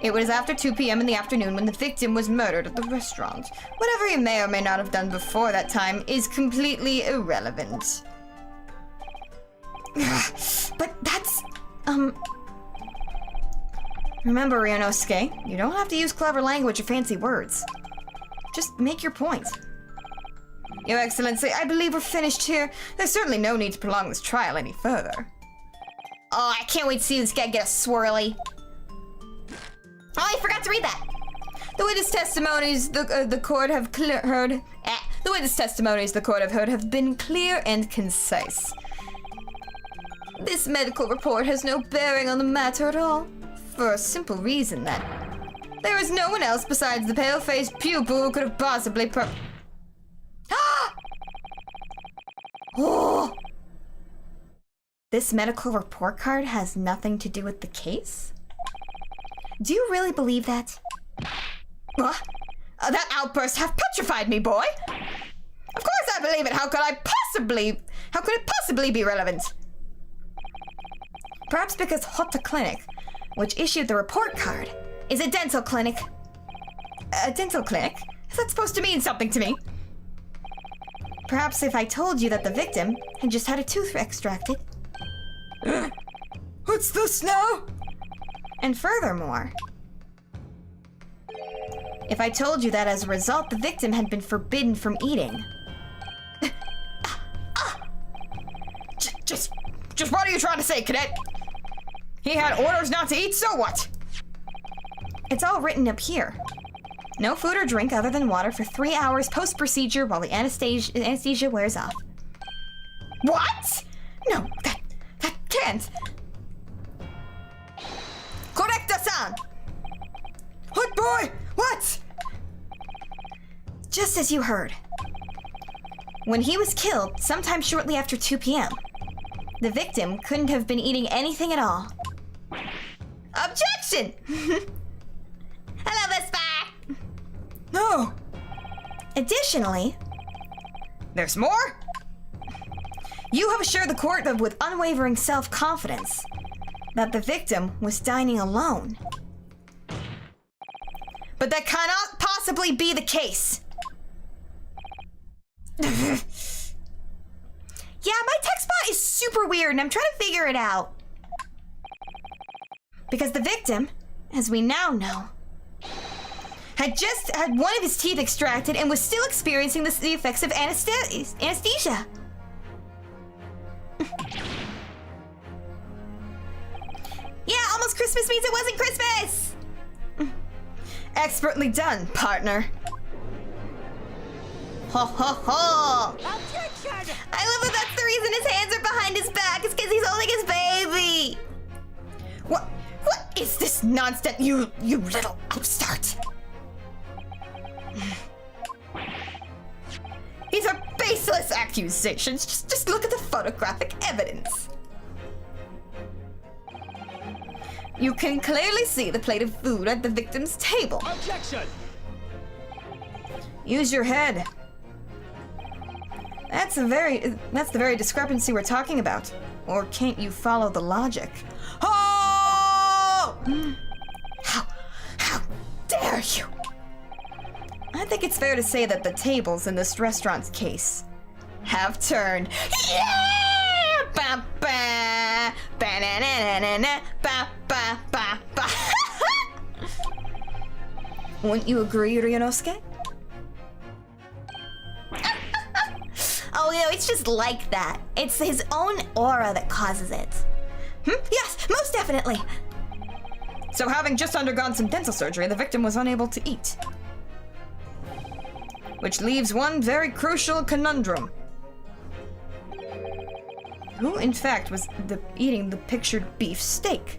It was after 2 p.m. in the afternoon when the victim was murdered at the restaurant. Whatever you may or may not have done before that time is completely irrelevant. But that's... Remember, Ryunosuke, you don't have to use clever language or fancy words. Just make your point. Your Excellency, I believe we're finished here. There's certainly no need to prolong this trial any further. Oh, I can't wait to see this guy get a swirly. Oh, I forgot to read that. The witness testimonies the court have heard. The witness testimonies the court have heard have been clear and concise. This medical report has no bearing on the matter at all, for a simple reason that there is no one else besides the pale-faced pupil who could have possibly Oh! This medical report card has nothing to do with the case? Do you really believe that? What? That outburst half petrified me, boy! Of course I believe it! How could it possibly be relevant? Perhaps because Hotta Clinic, which issued the report card, is a dental clinic. A dental clinic? Is that supposed to mean something to me? Perhaps if I told you that the victim had just had a tooth extracted. What's this now? And furthermore, if I told you that as a result the victim had been forbidden from eating. Just what are you trying to say, cadet? He had orders not to eat, so what? It's all written up here. No food or drink other than water for 3 hours post-procedure while the anesthesia wears off. What? No, that can't. Correcto-san! What, boy? What? Just as you heard. When he was killed, sometime shortly after 2 p.m., the victim couldn't have been eating anything at all. Objection! Hello, Vespa! No! Additionally... There's more? You have assured the court that with unwavering self-confidence that the victim was dining alone. But that cannot possibly be the case. Yeah, my text bot is super weird and I'm trying to figure it out. Because the victim, as we now know, had just had one of his teeth extracted and was still experiencing the effects of anesthesia. Yeah, almost Christmas means it wasn't Christmas! Expertly done, partner. Ho ho ho! I love that that's the reason his hands are behind his back. It's because he's holding his baby. What is this nonsense, you little upstart? These are baseless accusations. Just look at the photographic evidence. You can clearly see the plate of food at the victim's table. Objection! Use your head. That's the very discrepancy we're talking about. Or can't you follow the logic? Oh! How dare you? I think think it's fair to say that the tables in this restaurant's case have turned. Yeah! Ba ba ba na na na na ba ba ba ba. Wouldn't you agree, Ryunosuke? Oh, it's just like that. It's his own aura that causes it. Yes, most definitely. So having just undergone some dental surgery, the victim was unable to eat. Which leaves one very crucial conundrum. Who, in fact, was eating the pictured beef steak?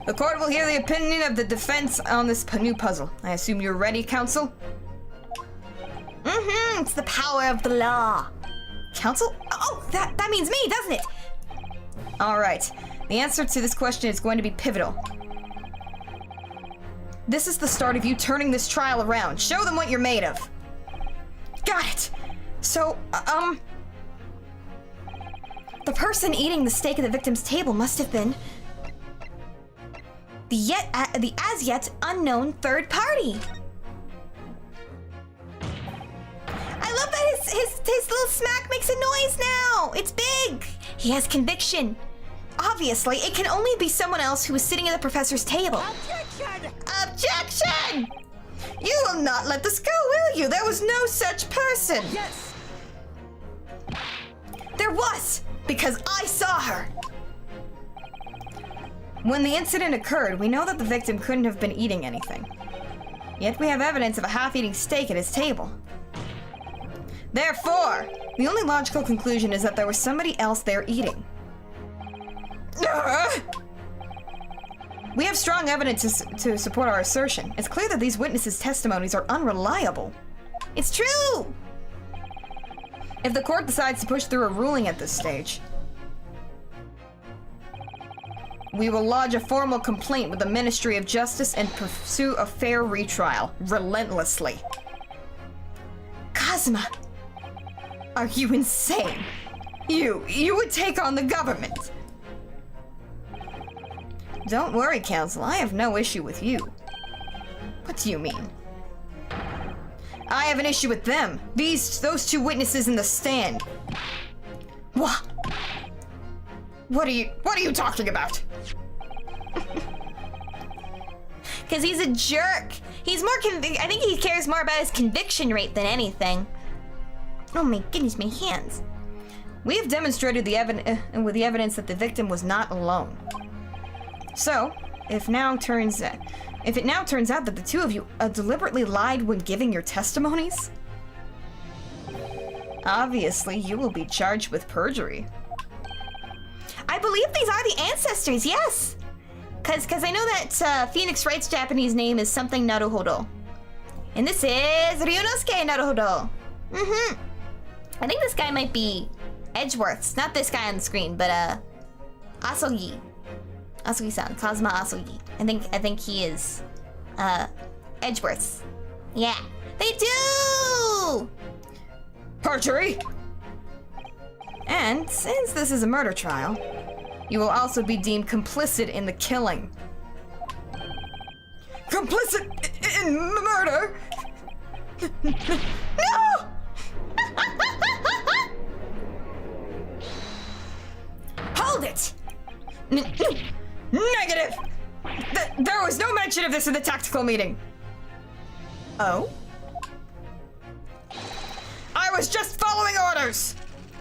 The court will hear the opinion of the defense on this new puzzle. I assume you're ready, counsel? It's the power of the law. Counsel? Oh, that means me, doesn't it? All right. The answer to this question is going to be pivotal. This is the start of you turning this trial around. Show them what you're made of. Got it. So, the person eating the steak at the victim's table must have been the as yet unknown third party. I love that his little smack makes a noise now. It's big. He has conviction. Obviously, it can only be someone else who was sitting at the professor's table. Objection! Objection! You will not let this go, will you? There was no such person. Yes! There was, because I saw her. When the incident occurred, we know that the victim couldn't have been eating anything. Yet we have evidence of a half-eating steak at his table. Therefore, the only logical conclusion is that there was somebody else there eating. We have strong evidence to support our assertion. It's clear that these witnesses' testimonies are unreliable. It's true! If the court decides to push through a ruling at this stage, we will lodge a formal complaint with the Ministry of Justice and pursue a fair retrial, relentlessly. Kazuma, are you insane? You would take on the government. Don't worry, Counsel, I have no issue with you. What do you mean? I have an issue with them. Those two witnesses in the stand. What? What are you talking about? Because he's a jerk. He's more I think he cares more about his conviction rate than anything. Oh my goodness, my hands. We have demonstrated with the evidence that the victim was not alone. So, if it now turns out that the two of you deliberately lied when giving your testimonies, obviously you will be charged with perjury. I believe these are the ancestors, yes. Cause I know that Phoenix Wright's Japanese name is something Naruhodo. And this is Ryunosuke Naruhodo. I think this guy might be Edgeworth's. Not this guy on the screen, but Asogi. Asogi-san, Kazuma Asogi. I think he is Edgeworth's. Yeah, they do! Perjury! And since this is a murder trial, you will also be deemed complicit in the killing. Complicit in murder? No! Hold it! Negative! There was no mention of this in the tactical meeting. Oh? I was just following orders!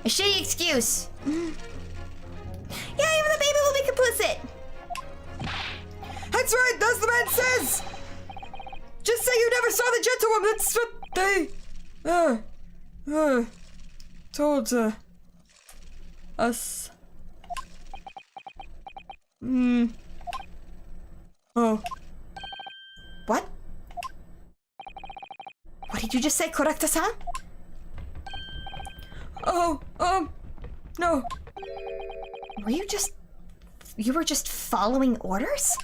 A shitty excuse. Yeah, even the baby will be complicit. That's right, that's the man says! Just say you never saw the gentlewoman, that's what they told us. Oh. What? What did you just say, Korekta-san? No. You were just following orders?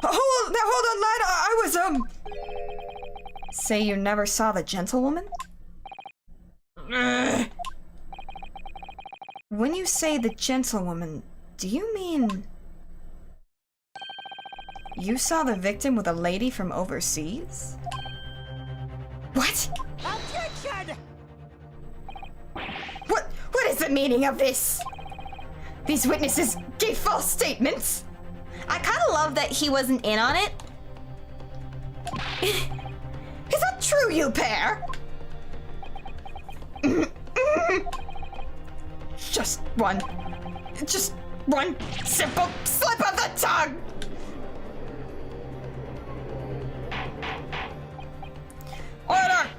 Hold on, lad, I was, Say you never saw the gentlewoman? When you say the gentlewoman, do you mean You saw the victim with a lady from overseas? What? Objection! What is the meaning of this? These witnesses gave false statements? I kind of love that he wasn't in on it. Is that true, you pair? Just one simple slip of the tongue!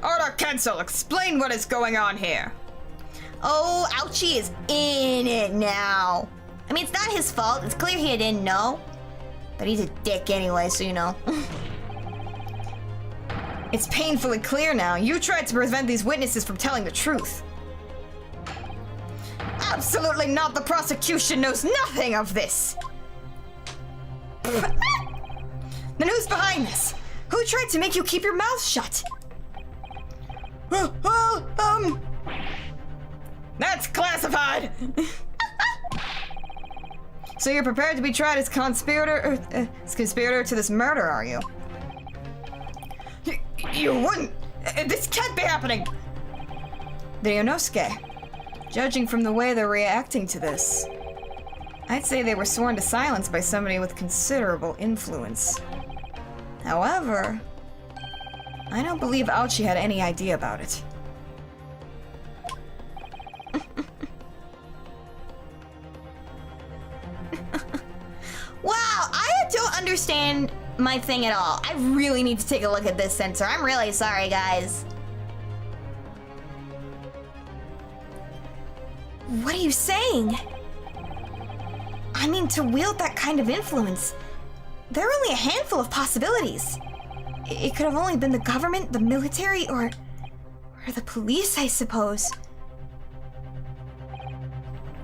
Order, cancel. Explain what is going on here. Oh, Ouchie is in it now. I mean, it's not his fault. It's clear he didn't know. But he's a dick anyway, so you know. It's painfully clear now. You tried to prevent these witnesses from telling the truth. Absolutely not. The prosecution knows nothing of this. Then who's behind this? Who tried to make you keep your mouth shut? That's classified! So you're prepared to be tried as conspirator to this murder, are you? You wouldn't! This can't be happening! Ryunosuke, judging from the way they're reacting to this, I'd say they were sworn to silence by somebody with considerable influence. However, I don't believe Ouchie had any idea about it. Wow, I don't understand my thing at all. I really need to take a look at this sensor. I'm really sorry, guys. What are you saying? I mean, to wield that kind of influence, there are only a handful of possibilities. It could have only been the government, the military, or the police, I suppose.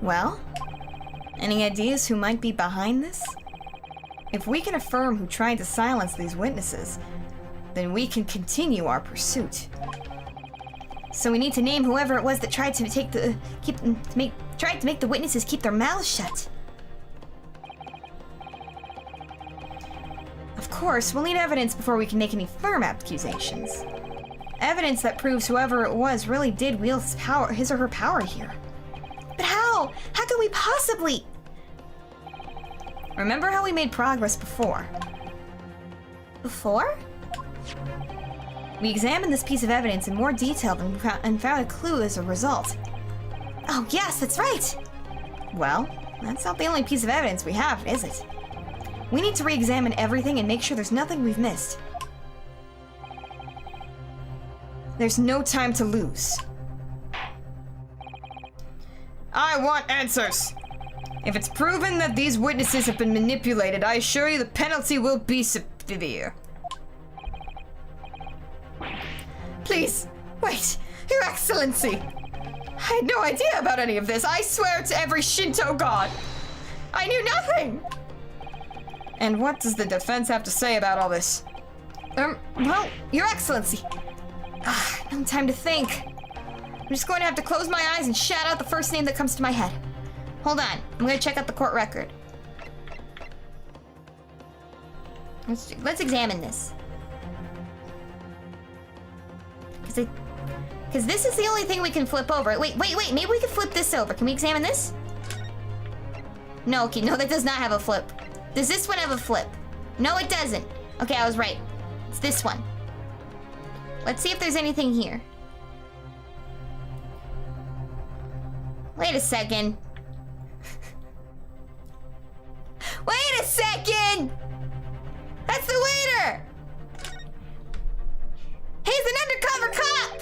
Well, any ideas who might be behind this? If we can affirm who tried to silence these witnesses, then we can continue our pursuit. So we need to name whoever it was that tried to make the witnesses keep their mouths shut. Of course, we'll need evidence before we can make any firm accusations. Evidence that proves whoever it was really did wield his or her power here. But how? How can we possibly? Remember how we made progress before? Before? We examined this piece of evidence in more detail and found a clue as a result. Oh yes, that's right! Well, that's not the only piece of evidence we have, is it? We need to re-examine everything and make sure there's nothing we've missed. There's no time to lose. I want answers! If it's proven that these witnesses have been manipulated, I assure you the penalty will be severe. Please, wait, Your Excellency! I had no idea about any of this. I swear to every Shinto god. I knew nothing! And what does the defense have to say about all this? Well, Your Excellency. No time to think. I'm just going to have to close my eyes and shout out the first name that comes to my head. Hold on, I'm going to check out the court record. Let's examine this. Because this is the only thing we can flip over. Wait, maybe we can flip this over. Can we examine this? No, okay, no, that does not have a flip. Does this one have a flip? No, it doesn't. Okay, I was right. It's this one. Let's see if there's anything here. Wait a second. Wait a second! That's the waiter! He's an undercover cop!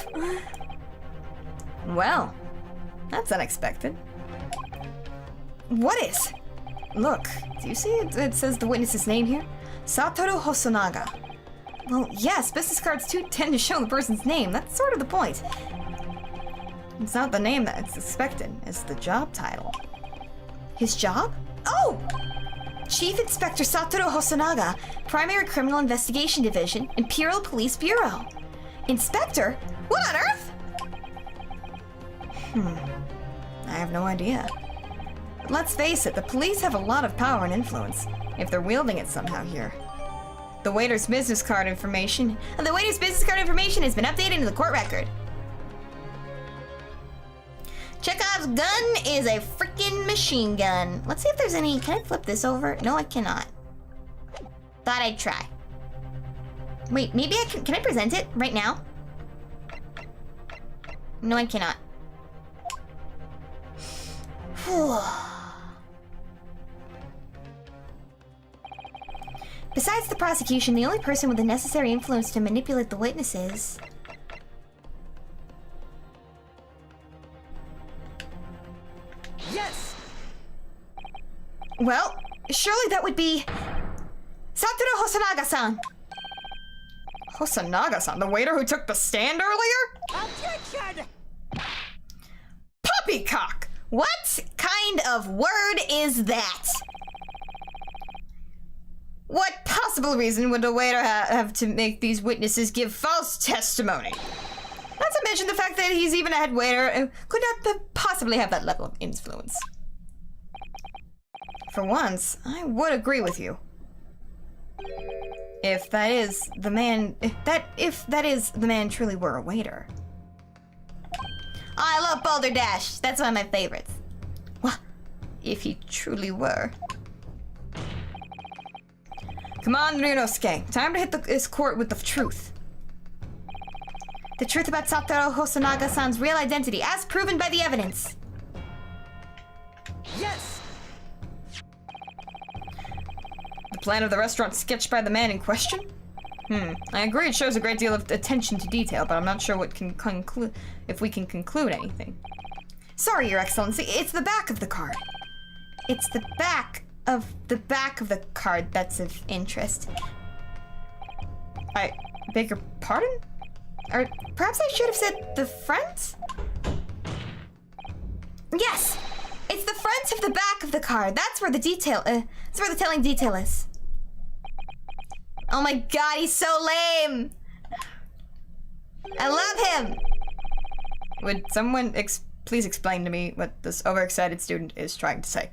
Well, that's unexpected. What is? Look, do you see it says the witness's name here? Satoru Hosonaga. Well, yes, business cards too tend to show the person's name. That's sort of the point. It's not the name that's expected, it's the job title. His job? Oh! Chief Inspector Satoru Hosonaga, Primary Criminal Investigation Division, Imperial Police Bureau. Inspector? What on earth? I have no idea. But let's face it, the police have a lot of power and influence, if they're wielding it somehow here. The waiter's business card information. The waiter's business card information has been updated into the court record. Chekhov's gun is a freaking machine gun. Let's see if there's any. Can I flip this over? No, I cannot. Thought I'd try. Wait, maybe I can. Can I present it right now? No, I cannot. Besides the prosecution, the only person with the necessary influence to manipulate the witnesses. Yes! Well, surely that would be Satoru Hosonaga-san. Hosonaga-san, the waiter who took the stand earlier? Objection! Poppycock! What kind of word is that? What possible reason would a waiter have to make these witnesses give false testimony? Not to mention the fact that he's even a head waiter and could not possibly have that level of influence. For once, I would agree with you. If that is the man truly were a waiter. Oh, I love Boulder Dash. That's one of my favorites. Well, if he truly were. Come on, Ryunosuke. Time to hit this court with the truth. The truth about Satoru Hosonaga-san's real identity, as proven by the evidence. Yes! The plan of the restaurant sketched by the man in question? I agree it shows a great deal of attention to detail, but I'm not sure what can conclude if we can conclude anything. Sorry, Your Excellency, it's the back of the card. It's the back of the card that's of interest. I beg your pardon? Or perhaps I should have said the front? Yes! It's the front of the back of the card. That's where the detail, that's where the telling detail is. Oh my god, he's so lame! I love him! Would someone please explain to me what this overexcited student is trying to say?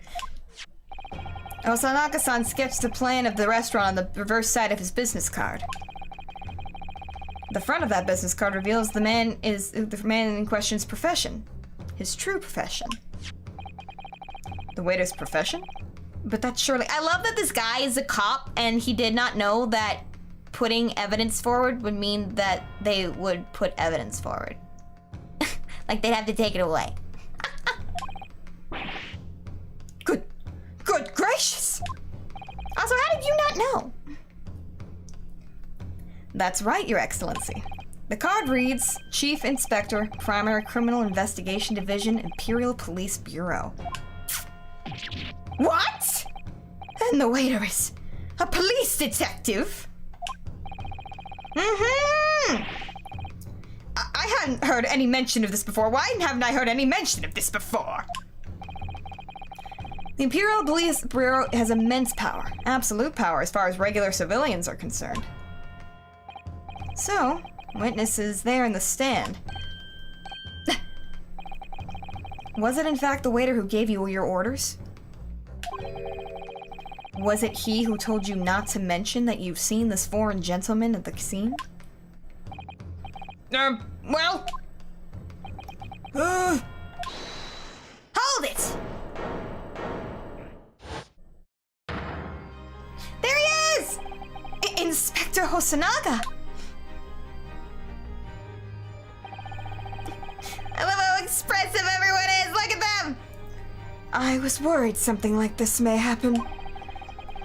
Hosonaga-san sketched the plan of the restaurant on the reverse side of his business card. The front of that business card reveals the man in question's profession. His true profession. The waiter's profession? But that's surely... I love that this guy is a cop and he did not know that putting evidence forward would mean that they would put evidence forward. Like they'd have to take it away. Good gracious! Also, how did you not know? That's right, Your Excellency. The card reads, Chief Inspector, Primary Criminal Investigation Division, Imperial Police Bureau. What? And the waiter is a police detective? I hadn't heard any mention of this before. Why haven't I heard any mention of this before? The Imperial Police Bureau has immense power. Absolute power as far as regular civilians are concerned. So, witnesses there in the stand. Was it in fact the waiter who gave you your orders? Was it he who told you not to mention that you've seen this foreign gentleman at the scene? Well... Hold it! There he is! Inspector Hosonaga! I love how expressive everyone is! Look at them! I was worried something like this may happen.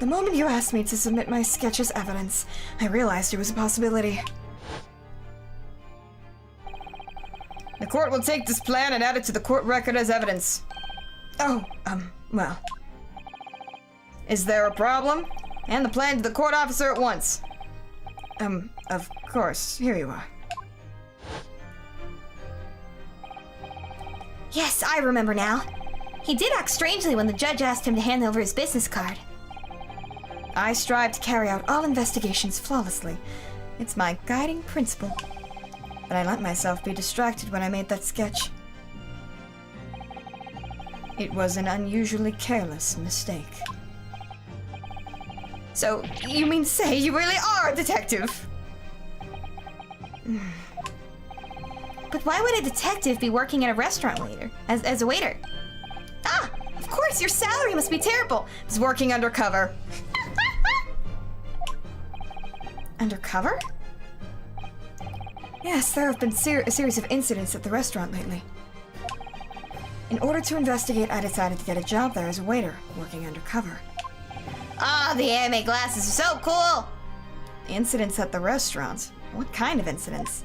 The moment you asked me to submit my sketch as evidence, I realized it was a possibility. The court will take this plan and add it to the court record as evidence. Oh, well. Is there a problem? Hand the plan to the court officer at once. Of course. Here you are. Yes, I remember now. He did act strangely when the judge asked him to hand over his business card. I strive to carry out all investigations flawlessly. It's my guiding principle. But I let myself be distracted when I made that sketch. It was an unusually careless mistake. So, you mean to say you really are a detective? But why would a detective be working at a restaurant later, as a waiter? Ah, of course, your salary must be terrible. He's working undercover. Undercover? Yes, there have been a series of incidents at the restaurant lately. In order to investigate, I decided to get a job there as a waiter, working undercover. Ah, the anime glasses are so cool! Incidents at the restaurant? What kind of incidents?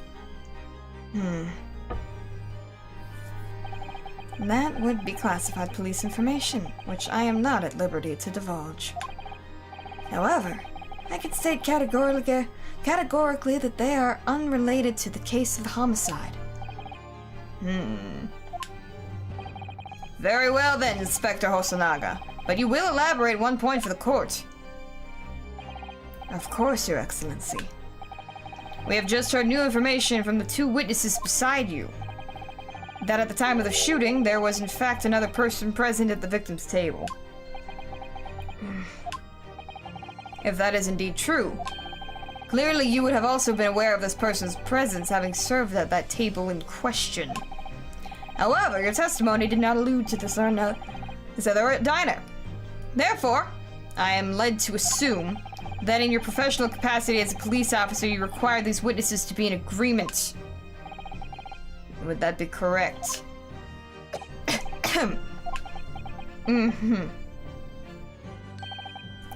That would be classified police information, which I am not at liberty to divulge. However, I can state categorically that they are unrelated to the case of the homicide. Very well then, Inspector Hosonaga. But you will elaborate 1 point for the court. Of course, Your Excellency. We have just heard new information from the 2 witnesses beside you. That at the time of the shooting, there was in fact another person present at the victim's table. If that is indeed true, clearly you would have also been aware of this person's presence, having served at that table in question. However, your testimony did not allude to this other diner. Therefore, I am led to assume that in your professional capacity as a police officer, you require these witnesses to be in agreement. Would that be correct?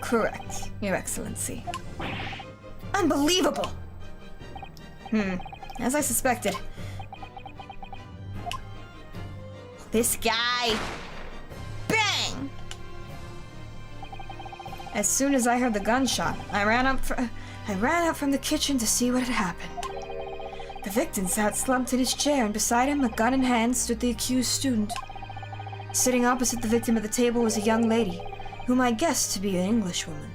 Correct, Your Excellency. Unbelievable! As I suspected. This guy... Bang! As soon as I heard the gunshot, I ran out from the kitchen to see what had happened. The victim sat slumped in his chair, and beside him, a gun in hand, stood the accused student. Sitting opposite the victim at the table was a young lady, whom I guessed to be an Englishwoman.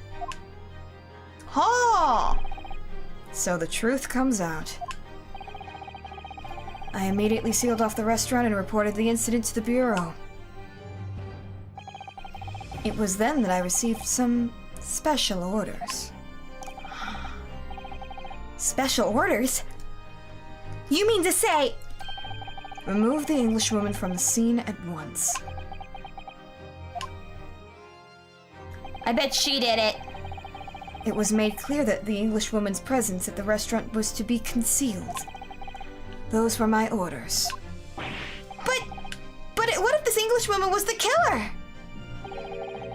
Oh! So the truth comes out. I immediately sealed off the restaurant and reported the incident to the Bureau. It was then that I received some special orders. Special orders? You mean to say... Remove the Englishwoman from the scene at once. I bet she did it. It was made clear that the Englishwoman's presence at the restaurant was to be concealed. Those were my orders. But what if this Englishwoman was the killer?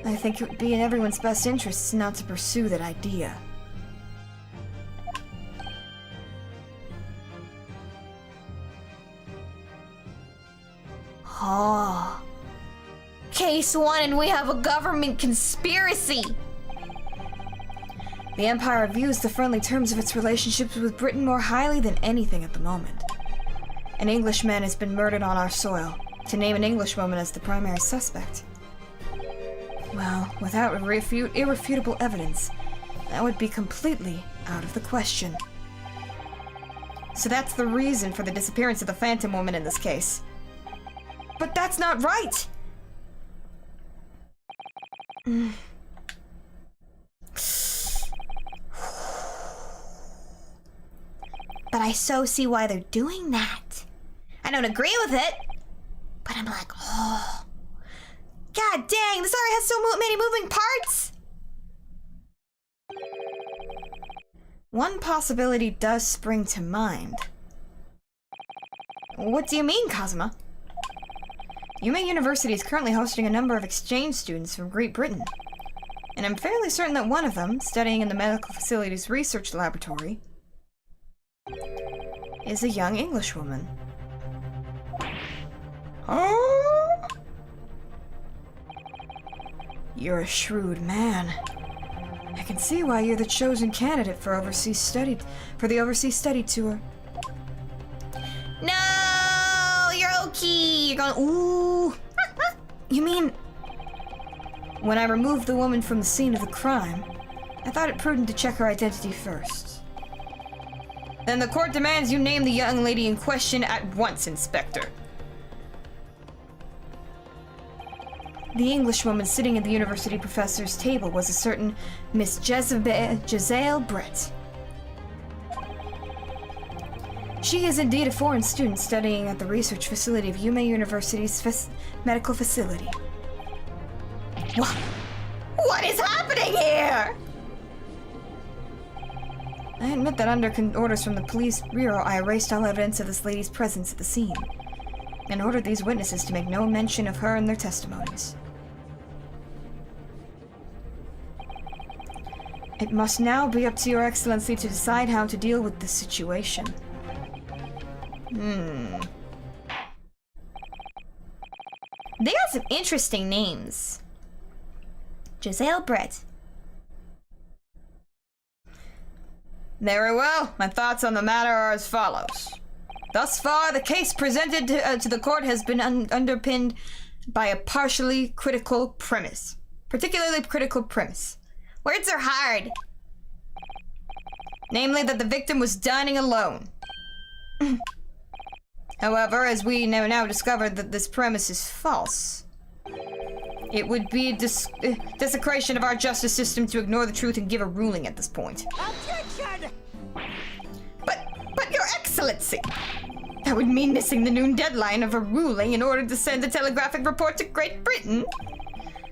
I think it would be in everyone's best interests not to pursue that idea. Oh. Case 1 and we have a government conspiracy. The Empire views the friendly terms of its relationships with Britain more highly than anything at the moment. An Englishman has been murdered on our soil, to name an Englishwoman as the primary suspect. Well, without irrefutable evidence, that would be completely out of the question. So that's the reason for the disappearance of the Phantom Woman in this case. But that's not right! But I so see why they're doing that. I don't agree with it, but I'm like, oh. God dang, this already has so many moving parts! One possibility does spring to mind. What do you mean, Kazuma? Yuma University is currently hosting a number of exchange students from Great Britain. And I'm fairly certain that one of them, studying in the medical facilities research laboratory, is a young Englishwoman. Oh? You're a shrewd man. I can see why you're the chosen candidate for the overseas study tour. No, you're okay. You're going, ooh. You mean, when I removed the woman from the scene of the crime, I thought it prudent to check her identity first. Then the court demands you name the young lady in question at once, Inspector. The Englishwoman sitting at the university professor's table was a certain Miss Giselle Brett. She is indeed a foreign student studying at the research facility of Yume University's medical facility. What is happening here? I admit that under orders from the police bureau, I erased all evidence of this lady's presence at the scene, and ordered these witnesses to make no mention of her in their testimonies. It must now be up to Your Excellency to decide how to deal with this situation. They got some interesting names. Giselle Brett. Very well. My thoughts on the matter are as follows. Thus far, the case presented to the court has been underpinned by a partially critical premise. Particularly critical premise. Words are hard. Namely that the victim was dining alone. However, as we now discovered that this premise is false, it would be desecration of our justice system to ignore the truth and give a ruling at this point. Objection! But Your Excellency! That would mean missing the noon deadline of a ruling in order to send a telegraphic report to Great Britain.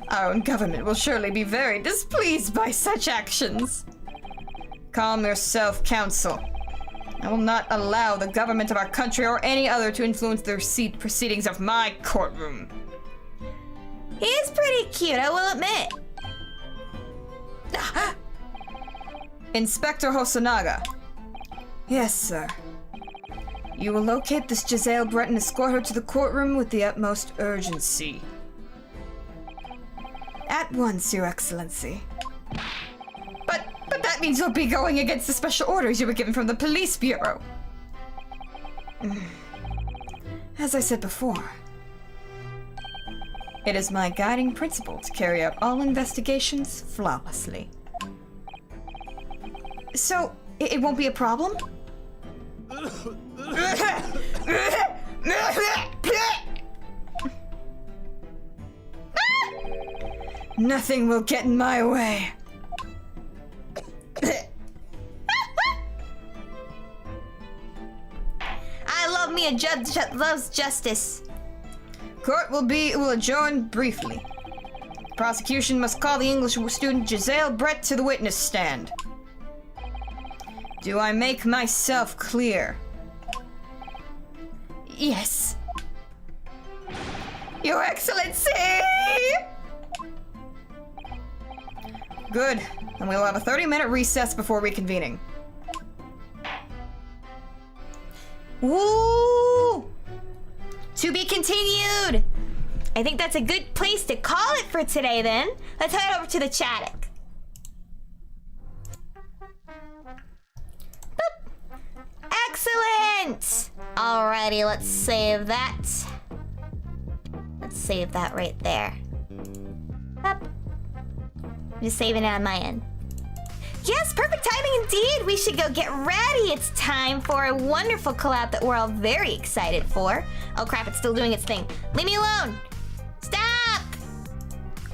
Our own government will surely be very displeased by such actions. Calm yourself, Counsel. I will not allow the government of our country or any other to influence the proceedings of my courtroom. He is pretty cute, I will admit. Inspector Hosonaga. Yes, sir. You will locate this Giselle Brett and escort her to the courtroom with the utmost urgency. At once, Your Excellency. But that means you'll be going against the special orders you were given from the police bureau. As I said before, it is my guiding principle to carry out all investigations flawlessly. So, it won't be a problem? Nothing will get in my way. I love me a judge that loves justice. Court will adjourn briefly. Prosecution must call the English student Giselle Brett to the witness stand. Do I make myself clear? Yes. Your Excellency! Good. Then we'll have a 30-minute recess before reconvening. Woo! To be continued. I think that's a good place to call it for today then. Let's head over to the TGAAC. Boop. Excellent! Alrighty, let's save that. Let's save that right there. Up. I'm just saving it on my end. Yes, perfect timing indeed. We should go get ready. It's time for a wonderful collab that we're all very excited for. Oh crap, it's still doing its thing. Leave me alone. Stop.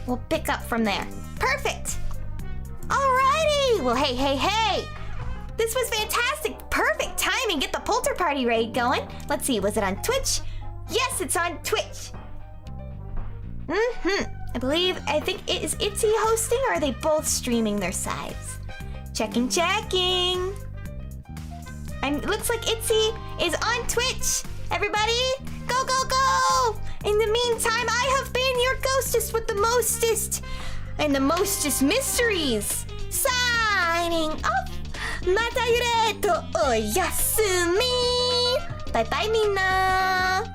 We'll pick up from there. Perfect. Alrighty. Well, hey. This was fantastic. Perfect timing. Get the Polter Party raid going. Let's see, was it on Twitch? Yes, it's on Twitch. I think it is Itsi hosting, or are they both streaming their sides? Checking. It looks like Itzi is on Twitch. Everybody, go! In the meantime, I have been your ghostess with the mostest and the mostest mysteries. Signing off. Mata yure to oyasumi. Bye bye, minna.